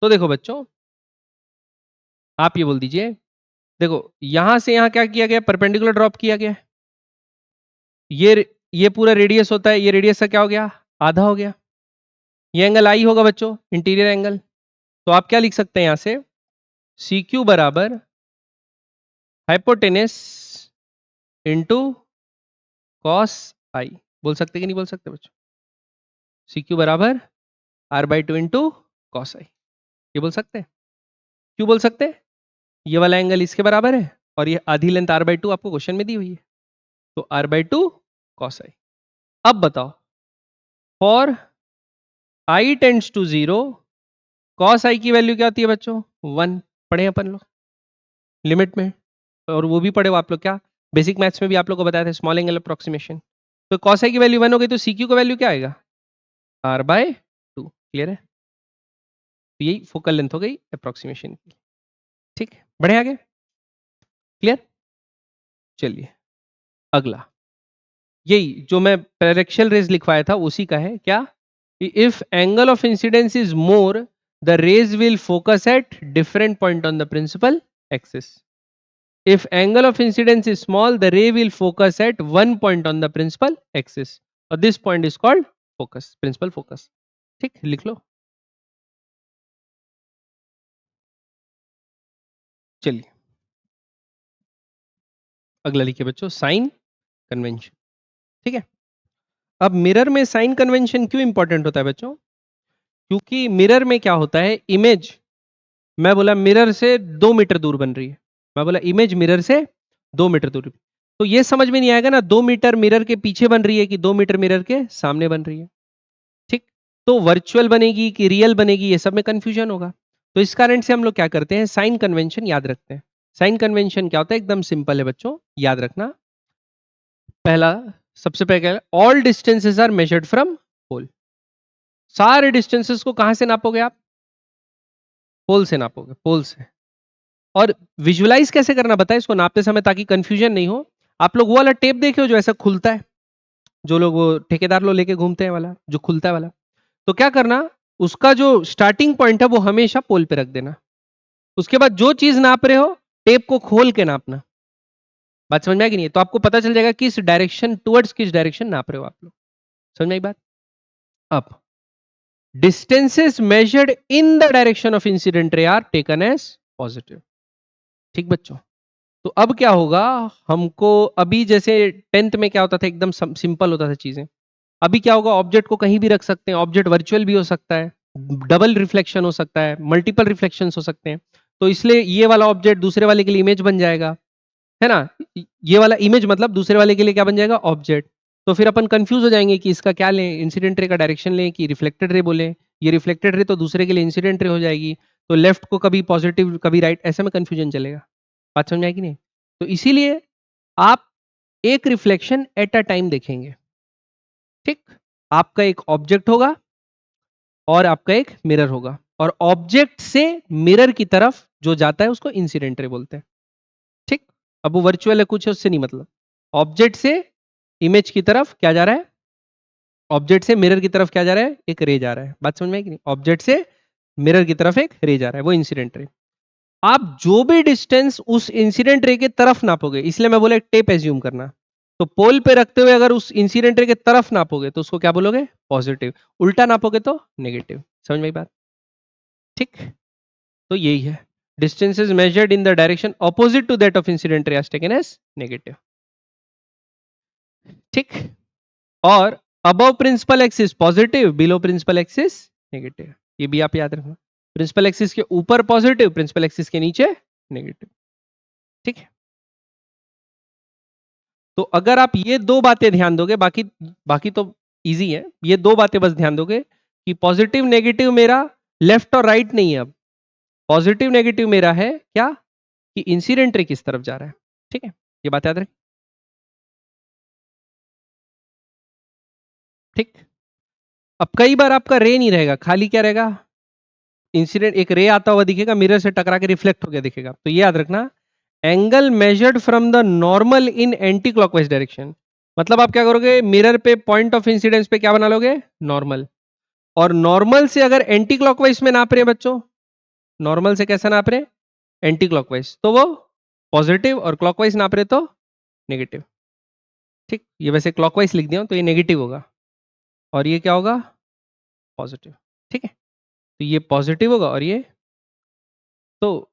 तो देखो बच्चों, आप ये बोल दीजिए, देखो यहां से यहां क्या किया गया, परपेंडिकुलर ड्रॉप किया गया, ये पूरा रेडियस होता है, ये रेडियस का क्या हो गया, आधा हो गया। ये एंगल आई होगा बच्चों, इंटीरियर एंगल। तो आप क्या लिख सकते हैं यहां से, सी क्यू बराबर हाइपोटेनस इंटू कॉस आई, बोल सकते कि नहीं बोल सकते बच्चों, सी क्यू बराबर R/2 इंटू कॉस आई, ये बोल सकते हैं। क्यों बोल सकते हैं, ये वाला एंगल इसके बराबर है और ये आधी लेंथ R/2 आपको क्वेश्चन में दी हुई है, तो R/2 कॉस आई। अब बताओ, for i tends to 0 cos i की वैल्यू क्या होती है बच्चों, 1, पढ़े अपन लोग लिमिट में, और वो भी पढ़े हो आप लोग, क्या बेसिक मैथ्स में भी आप लोग को बताया था, स्मॉल एंगल अप्रोक्सीमेशन। तो कॉस आई की वैल्यू 1 हो गई, तो सी क्यू का वैल्यू क्या आएगा, R/2, क्लियर है। तो यही फोकल लेंथ हो गई अप्रोक्सीमेशन की, ठीक है, बढ़े आगे, क्लियर। चलिए अगला, यही जो मैं पेरेक्शियल रेज लिखवाया था उसी का है, क्या, if angle of incidence is more the rays will focus at different point on the principal axis. If angle of incidence is small, the ray will focus at one point on the principal axis. और this point is called focus, principal focus. ठीक, लिख लो। चलिए अगला लिखिए बच्चों, sign convention, ठीक है। अब मिरर में साइन कन्वेंशन क्यों इंपॉर्टेंट होता है बच्चों, क्योंकि मिरर में क्या होता है, इमेज, मैं बोला मिरर से 2 मीटर दूर बन रही है, मैं बोला इमेज मिरर से 2 मीटर दूर, तो ये समझ में नहीं आएगा ना 2 मीटर मिरर के पीछे बन रही है कि 2 मीटर मिरर के सामने बन रही है, ठीक। तो वर्चुअल बनेगी कि रियल बनेगी, ये सब में कंफ्यूजन होगा। तो इस कारण से हम लोग क्या करते हैं, साइन कन्वेंशन याद रखते हैं। साइन कन्वेंशन क्या होता है, एकदम सिंपल है बच्चों, याद रखना। पहला, सबसे पहले, all distances are measured from pole. सारे डिस्टेंसेस को कहां से नापोगे आप, पोल से नापोगे, पोल से। और विजुअलाइज कैसे करना बताए इसको नापते समय, ताकि कंफ्यूजन नहीं हो। आप लोग वो वाला टेप देखे हो जो ऐसा खुलता है, जो लोग वो ठेकेदार लोग लेके घूमते हैं वाला, जो खुलता है वाला, तो क्या करना, उसका जो स्टार्टिंग पॉइंट है वो हमेशा पोल पे रख देना। उसके बाद जो चीज नाप रहे हो, टेप को खोल के नापना। बात समझ में आई कि नहीं, तो आपको पता चल जाएगा किस डायरेक्शन, टुवर्ड्स किस डायरेक्शन नाप रहे हो आप लोग। समझ में आई बात। अब distances measured in the direction of incident ray are taken as positive, ठीक बच्चों। तो अब क्या होगा, हमको अभी जैसे 10th में क्या होता था, एकदम सिंपल होता था चीजें। अभी क्या होगा, ऑब्जेक्ट को कहीं भी रख सकते हैं, ऑब्जेक्ट वर्चुअल भी हो सकता है, डबल रिफ्लेक्शन हो सकता है, मल्टीपल रिफ्लेक्शन हो सकते हैं। तो इसलिए ये वाला ऑब्जेक्ट दूसरे वाले के लिए इमेज बन जाएगा, है ना। ये वाला इमेज मतलब दूसरे वाले के लिए क्या बन जाएगा, ऑब्जेक्ट। तो फिर अपन कंफ्यूज हो जाएंगे कि इसका क्या लें, इंसिडेंट रे का डायरेक्शन लें कि रिफ्लेक्टेड रे बोले। ये रिफ्लेक्टेड रे तो दूसरे के लिए इंसिडेंट रे हो जाएगी, तो लेफ्ट को कभी पॉजिटिव कभी राइट, ऐसे में कंफ्यूजन चलेगा। बात समझ में आएगी नहीं। तो इसीलिए आप एक रिफ्लेक्शन एट अ टाइम देखेंगे। ठीक, आपका एक ऑब्जेक्ट होगा और आपका एक मिरर होगा, और ऑब्जेक्ट से मिरर की तरफ जो जाता है उसको इंसिडेंट रे बोलते हैं। ठीक, अब वो वर्चुअल है कुछ है उससे नहीं मतलब, ऑब्जेक्ट से इमेज की तरफ क्या जा रहा है, ऑब्जेक्ट से मिरर की तरफ क्या जा रहा है, एक रे जा रहा है। बात समझ में आई कि नहीं? ऑब्जेक्ट से मिरर की तरफ एक रे जा रहा है, वो इंसिडेंट रे। आप जो भी डिस्टेंस उस इंसिडेंट रे के तरफ नापोगे, इसलिए मैं बोला एक टेप एज्यूम करना, तो पोल पे रखते हुए अगर उस इंसिडेंट रे के तरफ नापोगे तो उसको क्या बोलोगे, पॉजिटिव। उल्टा नापोगे तो नेगेटिव। समझ में आई बात? ठीक, तो यही है, distance is measured in the direction opposite to that of incident ray are taken as negative. ठीक, और above principal axis positive, below principal axis negative, ये भी आप याद रखना। प्रिंसिपल एक्सिस के ऊपर पॉजिटिव, प्रिंसिपल एक्सिस के नीचे नेगेटिव। ठीक है, तो अगर आप ये दो बातें ध्यान दोगे, बाकी बाकी तो इजी है, ये दो बातें बस ध्यान दोगे कि पॉजिटिव नेगेटिव मेरा लेफ्ट और राइट नहीं है, अब पॉजिटिव नेगेटिव मेरा है क्या, कि इंसिडेंट रे किस तरफ जा रहा है। ठीक है, ये बात याद रखें। ठीक, अब कई बार आपका रे नहीं रहेगा, खाली क्या रहेगा, इंसिडेंट एक रे आता हुआ दिखेगा, मिरर से टकरा के रिफ्लेक्ट हो गया दिखेगा। तो ये याद रखना, angle measured from the normal in anti clockwise direction, मतलब आप क्या करोगे, मिरर पे पॉइंट ऑफ इंसिडेंस पे क्या बना लोगे, नॉर्मल। और नॉर्मल से अगर एंटी क्लॉकवाइज में नाप रहे हैं बच्चों, नॉर्मल से कैसा नाप रहे हैं, एंटी क्लॉकवाइज, तो वो पॉजिटिव, और क्लॉकवाइज नाप रहे तो नेगेटिव। ठीक, ये वैसे क्लॉकवाइज लिख दिया हूं, तो ये नेगेटिव होगा और ये क्या होगा, पॉजिटिव। ठीक है, तो ये पॉजिटिव होगा और ये, तो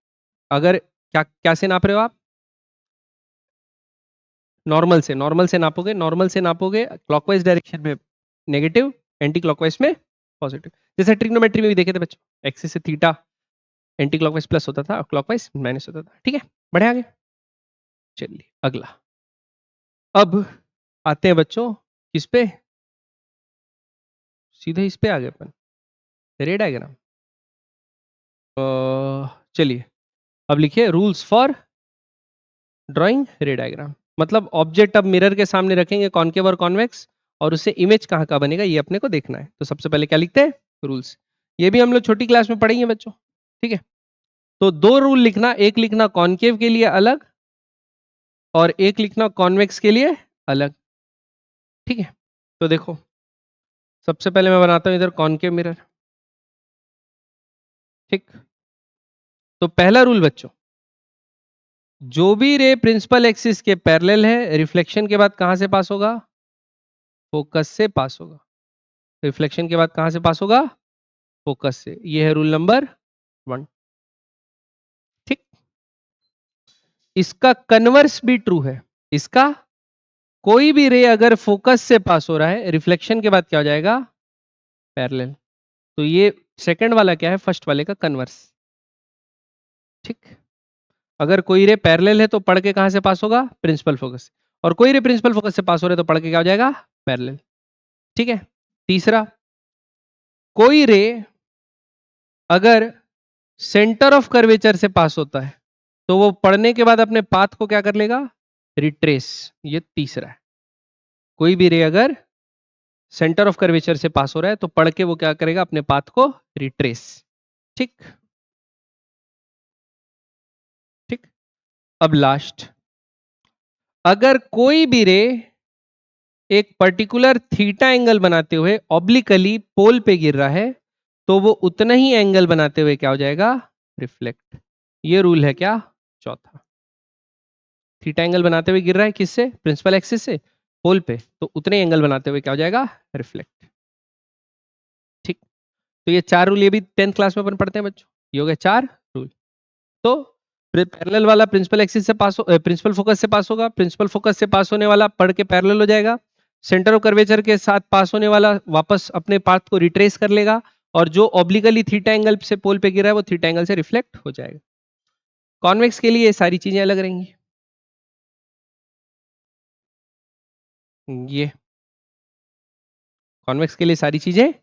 अगर क्या क्या से नाप रहे हो आप, नॉर्मल से नापोगे, नॉर्मल से नापोगे क्लॉकवाइज डायरेक्शन में नेगेटिव, एंटी क्लॉकवाइज में पॉजिटिव। जैसे ट्रिग्नोमेट्री में भी देखे थे बच्चों, एक्सिस से थीटा एंटी क्लॉकवाइज प्लस होता था और क्लॉकवाइज माइनस होता था। ठीक है, बढ़े आगे, चलिए अगला। अब आते हैं बच्चों किस पे, सीधे इस पे आ गए अपन, रे डायग्राम। चलिए अब लिखिए रूल्स फॉर ड्राइंग रे डायग्राम। मतलब ऑब्जेक्ट अब मिरर के सामने रखेंगे, कॉनकेव और कॉन्वेक्स, और उससे इमेज कहाँ का बनेगा ये अपने को देखना है। तो सबसे पहले क्या लिखते हैं, रूल्स। ये भी हम लोग छोटी क्लास में पढ़ेंगे बच्चों। ठीक है, तो दो रूल लिखना, एक लिखना कॉनकेव के लिए अलग और एक लिखना कॉन्वेक्स के लिए अलग। ठीक है, तो देखो सबसे पहले मैं बनाता हूं इधर कॉनकेव मिरर। ठीक, तो पहला रूल बच्चों, जो भी रे प्रिंसिपल एक्सिस के पैरेलल है, रिफ्लेक्शन के बाद कहां से पास होगा, फोकस से पास होगा। रिफ्लेक्शन के बाद कहां से पास होगा, फोकस से। ये है रूल नंबर 1। ठीक, इसका कन्वर्स भी ट्रू है। इसका कोई भी रे अगर फोकस से पास हो रहा है, रिफ्लेक्शन के बाद क्या हो जाएगा, पैरेलल। तो ये सेकंड वाला क्या है, फर्स्ट वाले का कन्वर्स। ठीक, अगर कोई रे पैरेलल है तो पढ़ के कहां से पास होगा, प्रिंसिपल फोकस से, और कोई रे प्रिंसिपल फोकस से पास हो रहा है तो पढ़ के क्या हो जाएगा, पैरेलल। ठीक है, तीसरा, कोई रे अगर सेंटर ऑफ कर्वेचर से पास होता है तो वो पढ़ने के बाद अपने पाथ को क्या कर लेगा, रिट्रेस। ये तीसरा है, कोई भी रे अगर सेंटर ऑफ कर्वेचर से पास हो रहा है तो पढ़ के वो क्या करेगा, अपने पाथ को रिट्रेस। ठीक, ठीक, अब लास्ट, अगर कोई भी रे एक पर्टिकुलर थीटा एंगल बनाते हुए ऑब्लिकली पोल पे गिर रहा है तो वो उतना ही एंगल बनाते हुए क्या हो जाएगा, रिफ्लेक्ट। ये रूल है क्या, चौथा। थीटा एंगल बनाते हुए गिर रहा है किससे, प्रिंसिपल एक्सिस से पोल पे, तो उतने एंगल बनाते हुए क्या हो जाएगा, रिफ्लेक्ट। ठीक, तो ये चार रूल, ये भी 10th क्लास में अपन पढ़ते हैं बच्चों। ये हो गए चार रूल। तो पैरेलल वाला प्रिंसिपल एक्सिस से पास हो, प्रिंसिपल फोकस से पास होगा, प्रिंसिपल फोकस से पास होने वाला पढ़ के पैरेलल हो जाएगा, सेंटर ऑफ कर्वेचर के साथ पास होने वाला वापस अपने पाथ को रिट्रेस कर लेगा, और जो ऑब्लिकली थीटा एंगल से पोल पे गिरा है वो थीटा एंगल से रिफ्लेक्ट हो जाएगा। कॉन्वेक्स के लिए ये सारी चीजें अलग रहेंगी। ये कॉन्वेक्स के लिए सारी चीजें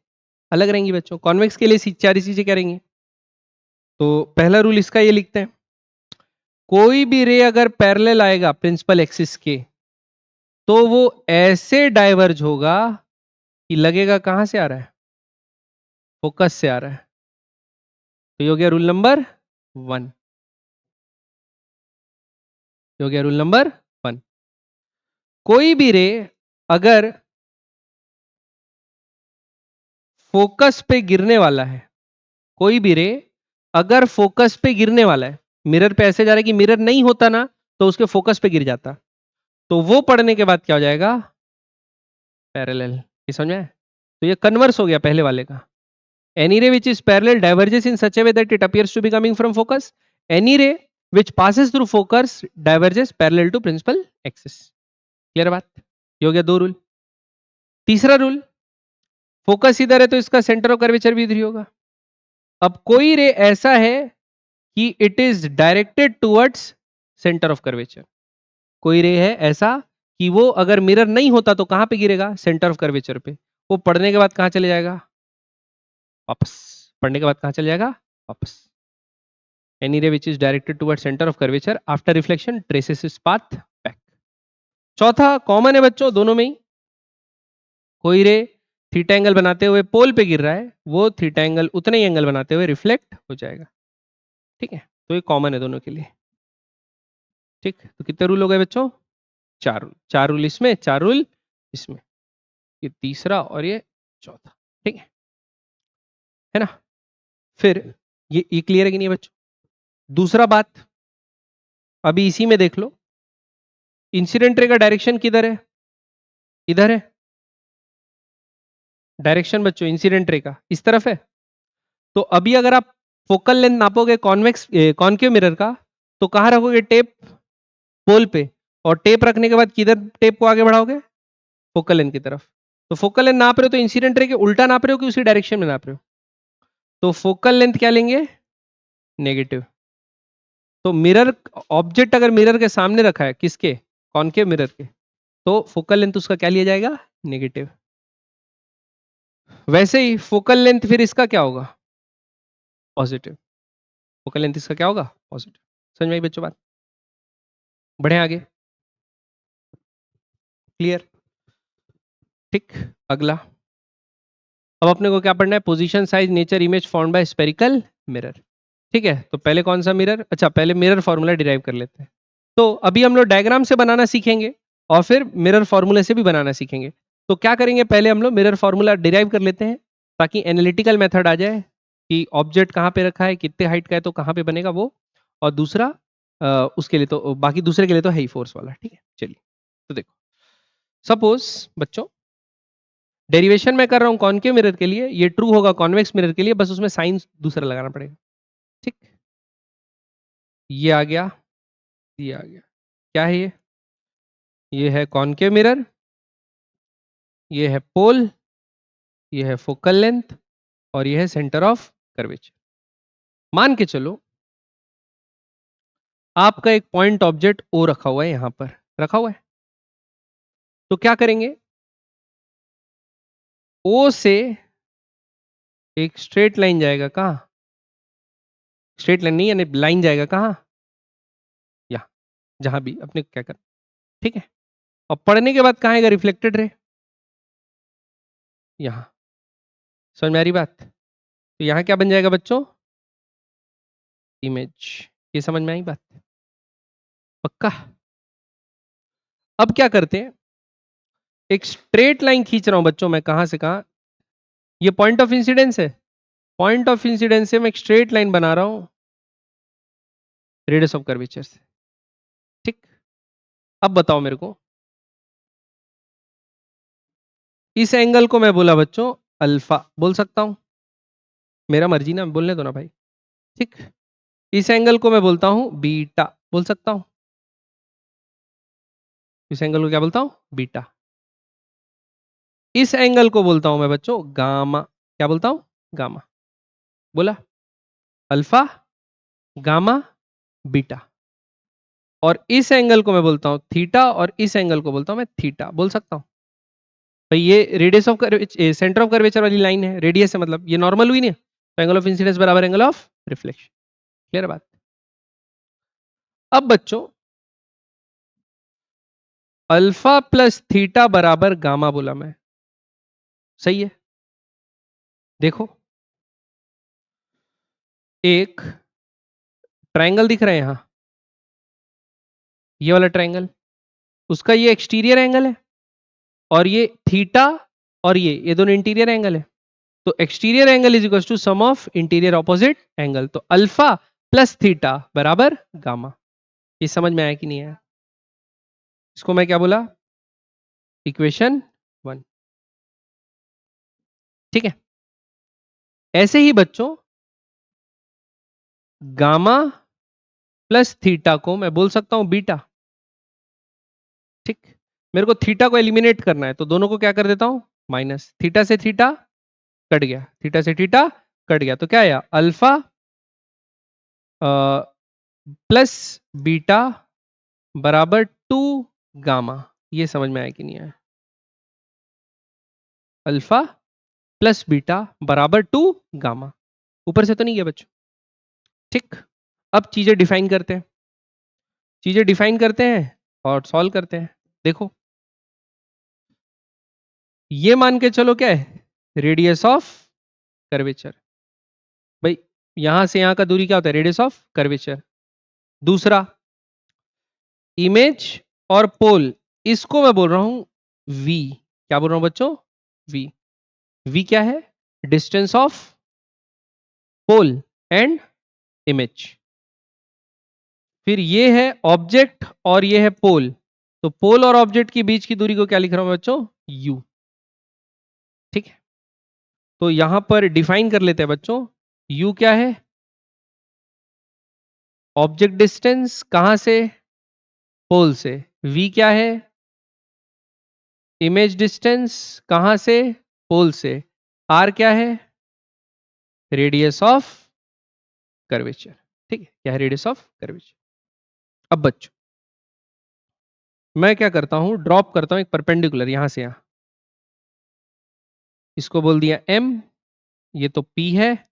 अलग रहेंगी बच्चों। कॉन्वेक्स के लिए सारी चीजें क्या रहेंगी, तो पहला रूल इसका ये लिखते हैं, कोई भी रे अगर पैरेलल आएगा प्रिंसिपल एक्सिस के तो वो ऐसे डाइवर्ज होगा कि लगेगा कहां से आ रहा है, फोकस से आ रहा है। तो ये हो गया रूल नंबर 1, ये हो गया रूल नंबर 1। कोई भी रे अगर फोकस पे गिरने वाला है, कोई भी रे अगर फोकस पे गिरने वाला है, मिरर पे ऐसे जा रहा है कि मिरर नहीं होता ना तो उसके फोकस पे गिर जाता, तो वो पढ़ने के बाद क्या हो जाएगा, पैरेलल। ये समझ में आया? तो ये कन्वर्स हो गया पहले वाले का। Any ray which is parallel diverges in such a way that it appears to be coming from focus, any ray which passes through focus diverges parallel to principal axis. Clear बात? ये हो गया 2 rule. तीसरा rule, focus इधर है तो इसका centre of curvature भी इधर ही होगा। अब कोई रे ऐसा है कि it is directed towards centre of curvature, कोई रे है ऐसा कि वो अगर मिरर नहीं होता तो कहां पे गिरेगा, सेंटर ऑफ कर्वेचर पे। वो पढ़ने के बाद कहां चले जाएगा, वापस। पढ़ने के बाद कहां चले जाएगा, वापस। Any ray which is directed towards centre of curvature after reflection traces its path back. चौथा कॉमन है बच्चों दोनों में ही, कोई रे थीटा एंगल बनाते हुए पोल पे गिर रहा है, वो थीटा एंगल उतने ही एंगल बनाते हुए रिफ्लेक्ट हो जाएगा। ठीक है, तो ये कॉमन है दोनों के लिए। ठीक, तो कितने रूल हो गए बच्चों, 4 रूल। 4 रूल इसमें, 4 रूल इसमें, ये तीसरा और ये चौथा। ठीक है ना? फिर ये क्लियर है कि नहीं बच्चों? दूसरा बात अभी इसी में देख लो, इंसिडेंट रे का डायरेक्शन किधर है, इधर है। डायरेक्शन बच्चों इंसिडेंट रे का इस तरफ है। तो अभी अगर आप फोकल लेंथ नापोगे कॉन्वेक्स कॉनकेव मिरर का, तो कहां रखोगे, टेप पोल पे, और टेप रखने के बाद किधर टेप को आगे बढ़ाओगे, फोकल लेंथ की तरफ। तो फोकल लेंथ नाप रहे हो तो इंसिडेंट रे के उल्टा नाप रहे हो कि उसी डायरेक्शन में नाप रहे हो, तो फोकल लेंथ क्या लेंगे, नेगेटिव। तो मिरर ऑब्जेक्ट अगर मिरर के सामने रखा है, किसके, कॉनकेव मिरर के, तो फोकल लेंथ उसका क्या लिया जाएगा, नेगेटिव। वैसे ही फोकल लेंथ फिर इसका क्या होगा, पॉजिटिव। फोकल लेंथ इसका क्या होगा, पॉजिटिव। समझ में आई बच्चों बात? बढ़े आगे, क्लियर? ठीक, अगला अब अपने को क्या पढ़ना है, position size nature image form by spherical mirror. ठीक है, तो पहले कौन सा मिरर, अच्छा पहले मिरर फॉर्मूला डिराइव कर लेते हैं। तो अभी हम लोग डायग्राम से बनाना सीखेंगे और फिर मिरर फॉर्मूले से भी बनाना सीखेंगे। तो क्या करेंगे, पहले हम लोग मिरर फॉर्मूला डिराइव कर लेते हैं ताकि एनालिटिकल मेथड आ जाए कि ऑब्जेक्ट कहाँ पे रखा है, कितने हाइट का है, तो कहाँ पे बनेगा वो। और दूसरा उसके लिए तो बाकी दूसरे के लिए तो है ही फोर्स वाला। ठीक है, चलिए। तो देखो, सपोज बच्चों डेरिवेशन में कर रहा हूँ कॉनकेव मिरर के लिए, ये ट्रू होगा कॉन्वेक्स मिरर के लिए, बस उसमें साइन दूसरा लगाना पड़ेगा। ठीक, ये आ गया, ये आ गया, क्या है ये है कॉनकेव मिरर, ये है पोल, ये है फोकल लेंथ, और ये है सेंटर ऑफ कर्वेचर। मान के चलो आपका एक पॉइंट ऑब्जेक्ट ओ रखा हुआ है, यहां पर रखा हुआ है। तो क्या करेंगे, ओ से एक स्ट्रेट लाइन जाएगा, कहां, स्ट्रेट लाइन नहीं यानी लाइन जाएगा कहां, यहां, जहां भी अपने को क्या कर। ठीक है, और पढ़ने के बाद कहां आएगा, रिफ्लेक्टेड रे, यहां। समझ में आ रही बात? तो यहां क्या बन जाएगा बच्चों, इमेज। ये समझ में आई बात, पक्का? अब क्या करते हैं, एक स्ट्रेट लाइन खींच रहा हूं बच्चों मैं, कहां से कहां, ये पॉइंट ऑफ इंसिडेंस है, पॉइंट ऑफ इंसिडेंस से मैं एक स्ट्रेट लाइन बना रहा हूं रेडियस ऑफ कर्वेचर से। ठीक, अब बताओ मेरे को, इस एंगल को मैं बोला बच्चों अल्फा, बोल सकता हूं, मेरा मर्जी ना, बोलने दो ना भाई। ठीक, इस एंगल को मैं बोलता हूं बीटा, बोल सकता हूं, इस एंगल को क्या बोलता हूं, बीटा। इस एंगल को बोलता हूं मैं बच्चों गामा, क्या बोलता हूं, गामा। बोला, अल्फा, गामा, बीटा। और इस एंगल को मैं बोलता हूं थीटा, और इस एंगल को बोलता हूं मैं थीटा, बोल सकता हूं भाई। ये radius of centre of curvature वाली लाइन है, रेडियस है मतलब ये नॉर्मल हुई नहीं, तो एंगल ऑफ इंसिडेंस बराबर एंगल ऑफ रिफ्लेक्शन। क्लियर बात? अब बच्चों अल्फा प्लस थीटा बराबर गामा बोला मैं, सही है। देखो एक ट्रायंगल दिख रहा है यहां, ये वाला ट्रायंगल, उसका ये एक्सटीरियर एंगल है और ये थीटा और ये दोनों इंटीरियर एंगल है। तो exterior angle is equal to sum of interior opposite angle. तो अल्फा प्लस थीटा बराबर गामा। ये समझ में आया कि नहीं आया? इसको मैं क्या बोला? इक्वेशन 1। ठीक है। ऐसे ही बच्चों गामा प्लस थीटा को मैं बोल सकता हूं बीटा। ठीक, मेरे को थीटा को एलिमिनेट करना है तो दोनों को क्या कर देता हूं, माइनस। थीटा से थीटा कट गया, थीटा से थीटा कट गया, तो क्या आया? अल्फा प्लस बीटा बराबर 2 गामा। ये समझ में आया कि नहीं आया? अल्फा प्लस बीटा बराबर 2 गामा। ऊपर से तो नहीं गया बच्चों? ठीक, अब चीजें डिफाइन करते हैं, चीजें डिफाइन करते हैं और सॉल्व करते हैं। देखो ये मान के चलो क्या है, रेडियस ऑफ कर्वेचर। भाई यहां से यहां का दूरी क्या होता है? Radius of curvature. दूसरा इमेज और पोल, इसको मैं बोल रहा हूं v। क्या बोल रहा हूं बच्चों? v। v क्या है? Distance of pole and image. फिर ये है ऑब्जेक्ट और ये है पोल। तो पोल और ऑब्जेक्ट के बीच की दूरी को क्या लिख रहा हूं बच्चों? u। ठीक है, तो यहां पर डिफाइन कर लेते हैं बच्चों। u क्या है? ऑब्जेक्ट डिस्टेंस कहां से? पोल से। v क्या है? इमेज डिस्टेंस कहां से? पोल से। r क्या है? Radius of curvature. ठीक है, क्या है? Radius of curvature. अब बच्चों मैं क्या करता हूं, ड्रॉप करता हूं एक परपेंडिकुलर यहां से यहां, इसको बोल दिया m, ये तो p है,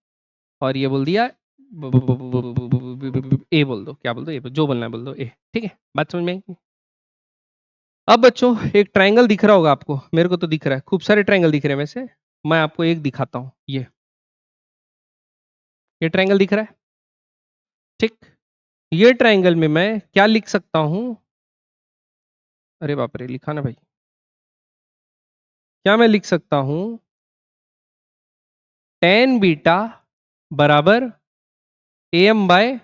और ये बोल दिया ए। बोल दो, क्या बोल दो? ए, जो बोलना है बोल दो, ए। ठीक है, बात समझ में आई? अब बच्चों एक ट्रायंगल दिख रहा होगा आपको, मेरे को तो दिख रहा है, खूब सारे ट्रायंगल दिख रहे हैं वैसे, मैं आपको एक दिखाता हूं। ये ट्रायंगल दिख रहा है। ठीक, ये ट्रायंगल में मैं क्या लिख सकता हूं? अरे बाप रे, लिखा ना भाई। क्या मैं लिख सकता हूं? tan बीटा बराबर am बाय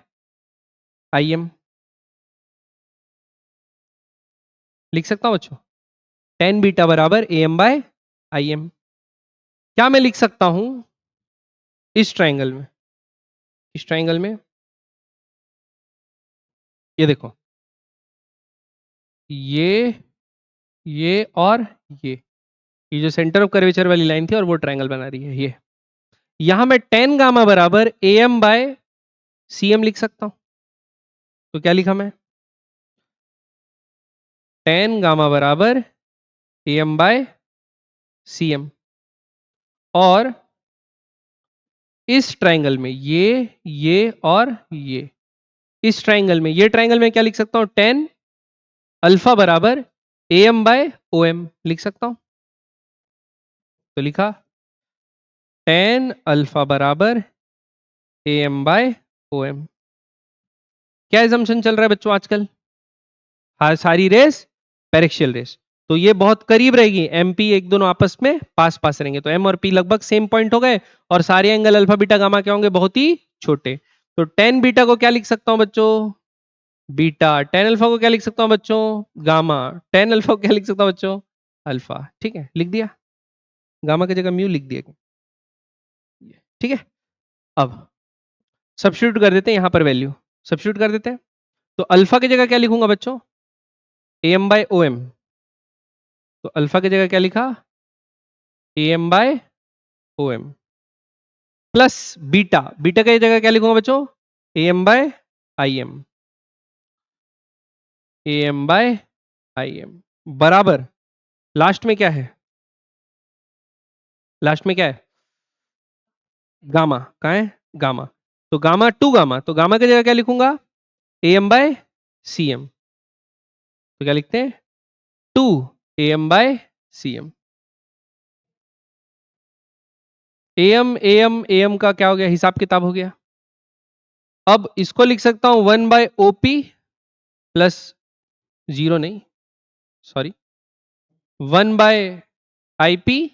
im। लिख सकता हूं बच्चों? tan बीटा बराबर am बाय im। क्या मैं लिख सकता हूं इस ट्रायंगल में? इस ट्रायंगल में ये देखो, ये ये और ये जो सेंटर ऑफ कर्वेचर वाली लाइन थी और वो ट्रायंगल बना रही है ये। यहां मैं tan गामा बराबर am बाय cm लिख सकता हूं। तो क्या लिखा मैं? tan गामा बराबर am बाय cm। और इस ट्रायंगल में ये और ये, इस ट्रायंगल में, ये ट्रायंगल में क्या लिख सकता हूं? tan अल्फा बराबर am बाय om लिख सकता हूं। तो लिखा tan अल्फा बराबर am बाय om। क्या एजम्पशन चल रहा है बच्चों आजकल? हाँ, सारी रेस पैरेक्शियल रेस, तो ये बहुत करीब रहेगी, एम पी एक दोनों आपस में पास पास रहेंगे, तो एम और पी लगभग सेम पॉइंट हो गए, और सारे एंगल अल्फा बीटा गामा क्या होंगे? बहुत ही छोटे। तो टेन बीटा को क्या लिख सकता हूं बच्चों? बीटा। टेन अल्फा को क्या लिख सकता हूं बच्चों? गामा। टेन अल्फा को क्या लिख सकता हूं बच्चों? अल्फा। ठीक है, लिख दिया, गामा की जगह म्यू लिख दिया। ठीक है, अब सब्स्टिट्यूट कर देते हैं यहां पर वैल्यू, सब्स्टिट्यूट कर देते हैं। तो अल्फा की जगह क्या लिखूंगा बच्चों? am by O M. तो अल्फा की जगह क्या लिखा? am by O M plus beta. Beta की जगह क्या लिखूंगा बच्चों? am by I M. am by I M बराबर, लास्ट में क्या है? लास्ट में क्या है? गामा। कहाँ है? गामा। तो गामा टू गामा, तो गामा की जगह क्या लिखूंगा? am by C M. तो क्या लिखते हैं? Two AM by CM। AM का क्या हो गया, हिसाब किताब हो गया। अब इसको लिख सकता हूं 1 बाय OP प्लस 0 नहीं, sorry, 1 by IP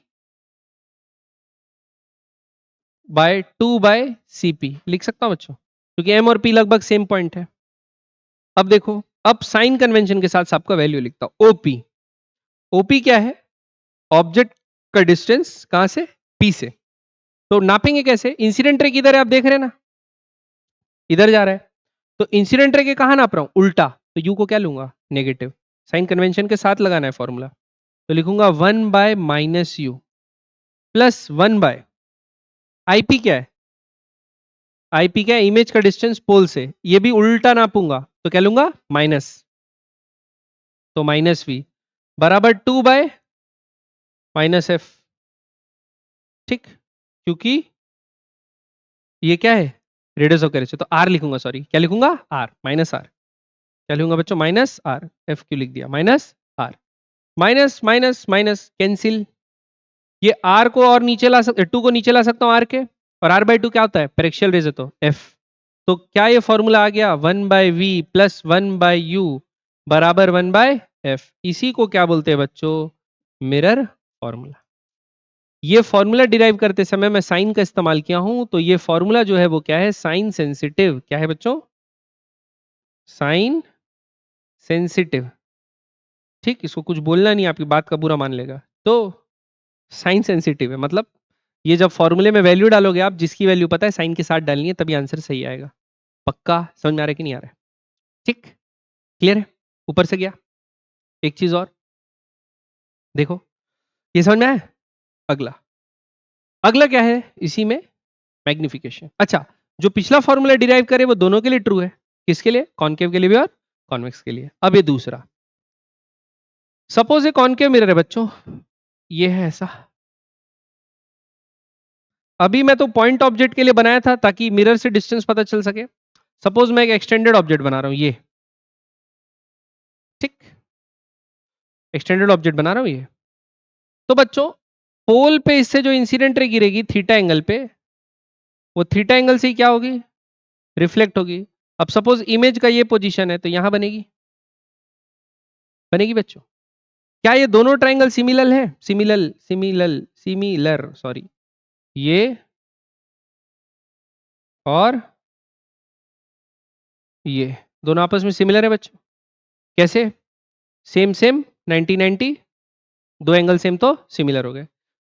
by 2 by CP लिख सकता हूं बच्चों, क्योंकि M और P लगभग सेम पॉइंट है। अब देखो, अब साइन कन्वेंशन के साथ आपका वैल्यू लिखता हूं OP। OP क्या है, ऑब्जेक्ट का डिस्टेंस कहां से, P से। तो नापेंगे कैसे, इंसिडेंट रे किधर है आप देख रहे हैं ना, इधर जा रहा है, तो इंसिडेंट रे के कहां नाप रहा हूं, उल्टा, तो यू को क्या लूंगा, नेगेटिव। साइन कन्वेंशन के साथ लगाना है फॉर्मूला, तो लिखूंगा 1 by minus U plus 1 by IP क्या है, आईपी क्या है, इमेज का डिस्टेंस पोल से, ये भी उल्टा नापूंगा तो क्या लूंगा, माइनस, तो माइनस वी बराबर 2 बाय माइनस एफ। ठीक, क्योंकि ये क्या है, रेडियस ऑफ कर्वेचर, तो आर लिखूंगा, सॉरी क्या लिखूंगा, आर माइनस आर, क्या लिखूंगा बच्चों, माइनस आर, एफ क्यू लिख दिया, minus R, minus minus minus cancel, ये आर को और नीचे ला सकते, टू को नीचे ला सकता हूं आर के, और आर बाई टू क्या होता है, पेरेक्शियल रेज है तो एफ। तो क्या ये फॉर्मूला आ गया, 1 by V plus 1 by U बराबर 1 बाय एफ। इसी को क्या बोलते हैं बच्चों, मिरर फॉर्मूला। ये फॉर्मूला डिराइव करते समय मैं साइन का इस्तेमाल किया हूं, तो ये फॉर्मूला जो है वो क्या है, साइन सेंसिटिव, क्या है बच्चों, साइन सेंसिटिव। ठीक, इसको कुछ बोलना नहीं, आपकी बात का बुरा मान लेगा। तो साइन सेंसिटिव है, मतलब ये जब फॉर्मूले में वैल्यू डालोगे आप, जिसकी वैल्यू पता है साइन के साथ डालनी है, तभी आंसर सही आएगा। पक्का समझ में आ रहा है कि नहीं आ रहा है, ठीक, क्लियर है, ऊपर से गया। एक चीज और देखो, ये समझ में आया। अगला, अगला क्या है इसी में, मैग्निफिकेशन। अच्छा, जो पिछला फॉर्मूला डिराइव करे वो दोनों के लिए ट्रू है, किसके लिए, कॉनकेव के लिए भी और कॉन्वेक्स के लिए। अब ये दूसरा, सपोज ये कॉनकेव मिरर है बच्चों, ये है ऐसा। अभी मैं तो पॉइंट ऑब्जेक्ट के लिए बनाया था ताकि मिरर से डिस्टेंस पता चल सके। सपोज मैं एक एक्सटेंडेड ऑब्जेक्ट बना रहा हूं, ये, ठीक, एक्सटेंडेड ऑब्जेक्ट बना रहा हूं ये। तो बच्चों, पोल पे इससे जो इंसिडेंट रे गिरेगी थीटा एंगल पे, वो थीटा एंगल से ही क्या होगी, रिफ्लेक्ट होगी। अब सपोज इमेज का ये पोजीशन है, तो यहां बनेगी, बनेगी बच्चों। क्या ये दोनों ट्राइंगल सिमिलर है, सिमिलर सॉरी, ये और ये दोनों आपस में सिमिलर है बच्चों। कैसे, सेम सेम 90-90, दो एंगल सेम तो सिमिलर हो गए।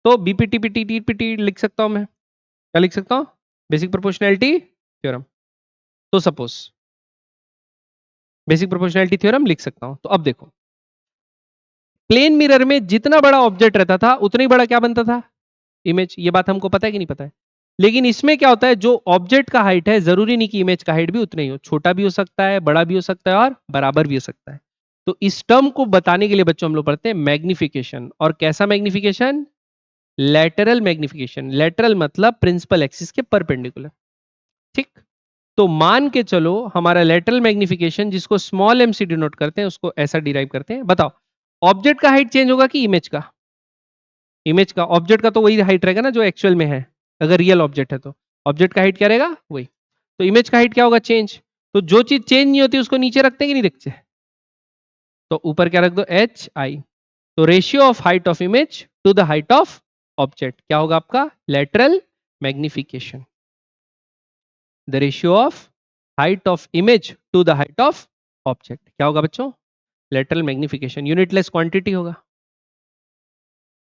तो बीपीटी पीटी टीपीटी लिख सकता हूं मैं, क्या लिख सकता हूं, बेसिक प्रोपोर्शनैलिटी थ्योरम। तो सपोज बेसिक प्रोपोर्शनैलिटी थ्योरम लिख सकता हूं। तो अब देखो, प्लेन मिरर में जितना बड़ा ऑब्जेक्ट रहता था उतना ही बड़ा क्या बनता था, इमेज। ये बात हमको पता है कि नहीं पता है। लेकिन इसमें क्या होता है, जो ऑब्जेक्ट का हाइट है जरूरी नहीं कि इमेज का हाइट भी उतना ही हो, छोटा भी हो सकता है, बड़ा भी हो सकता है और बराबर भी हो सकता है। तो इस टर्म को बताने के लिए बच्चों हम लोग पढ़ते हैं मैग्निफिकेशन। और कैसा मैग्निफिकेशन, लेटरल मैग्निफिकेशन। लेटरल मतलब प्रिंसिपल एक्सिस के परपेंडिकुलर। ठीक, तो मान के चलो हमारा लेटरल मैग्निफिकेशन, जिसको स्मॉल एम से डिनोट करते हैं, उसको ऐसा डिराइव करते हैं। बताओ, ऑब्जेक्ट का हाइट चेंज होगा कि इमेज का, इमेज का। ऑब्जेक्ट का तो वही हाइट रहेगा ना जो एक्चुअल में है, अगर रियल ऑब्जेक्ट है तो ऑब्जेक्ट का हाइट क्या रहेगा, वही। तो इमेज का हाइट क्या होगा, चेंज। तो जो चीज चेंज नहीं होती उसको नीचे रखते हैं कि नहीं रखते, तो ऊपर क्या रख दो, एच आई। तो ratio of height of image to the height of object क्या होगा आपका, lateral magnification. The ratio of height of image to the height of object क्या होगा बच्चों, लेटरल मैग्निफिकेशन। यूनिटलेस क्वांटिटी होगा,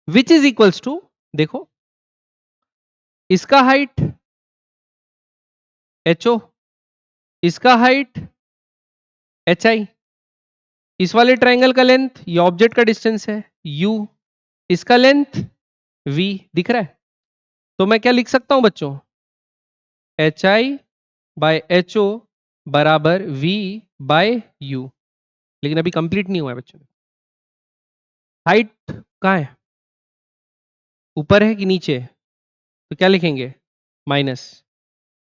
विच इज इक्वल्स टू, देखो इसका हाइट एच ओ, इसका हाइट एच आई, इस वाले ट्राइंगल का लेंथ, ये ऑब्जेक्ट का डिस्टेंस है u, इसका लेंथ v, दिख रहा है। तो मैं क्या लिख सकता हूं बच्चों, H I by H O बराबर v बाय u। लेकिन अभी कंप्लीट नहीं हुआ है बच्चों, हाइट कहां है, ऊपर है कि नीचे है? तो क्या लिखेंगे, माइनस,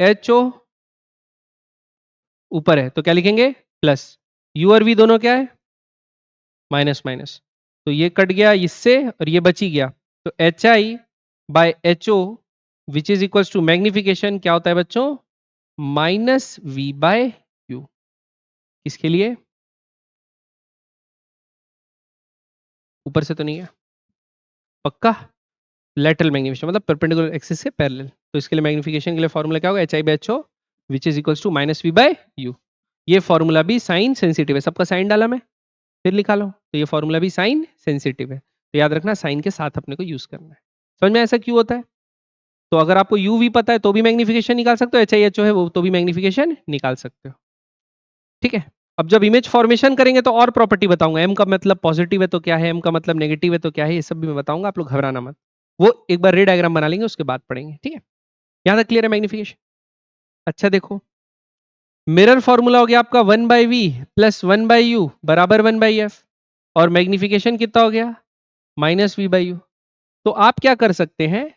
एच ओ ऊपर है तो क्या लिखेंगे, प्लस, u और v दोनों क्या है, माइनस माइनस। तो ये कट गया इससे और ये बची गया, तो HI/HO which is equals to magnification क्या होता है बच्चों, -V/U। किसके लिए, ऊपर से तो नहीं है पक्का, लेटरल मैग्निफिकेशन मतलब परपेंडिकुलर एक्सिस से पैरेलल, तो इसके लिए मैग्निफिकेशन के लिए फॉर्मूला क्या होगा, HI/HO which is equals to -V/U। ये फॉर्मूला भी साइन सेंसिटिव है, सबका साइन डाला मैं, फिर लिखा लो, तो ये फॉर्मूला भी साइन सेंसिटिव है, तो याद रखना साइन के साथ अपने को यूज करना है। समझ में ऐसा क्यों होता है, तो अगर आपको यू वी पता है तो भी मैग्निफिकेशन निकाल सकते हो, HI/HO है वो तो भी मैग्निफिकेशन निकाल सकते हो, ठीक है। अब जब इमेज फॉर्मेशन करेंगे तो और प्रॉपर्टी बताऊंगा, एम का मतलब पॉजिटिव है तो क्या है, एम का मतलब नेगेटिव है तो क्या है, ये सब भी मैं बताऊंगा, आप लोग घबराना मत, वो एक बार रे डायग्राम बना लेंगे उसके बाद पढ़ेंगे, ठीक है। यहां तक क्लियर है मैग्निफिकेशन। अच्छा देखो, मिरर फॉर्मूला हो गया आपका 1/V प्लस 1/U बराबर 1/F, और मैग्निफिकेशन कितना हो गया, -V/U। तो आप क्या कर सकते हैं,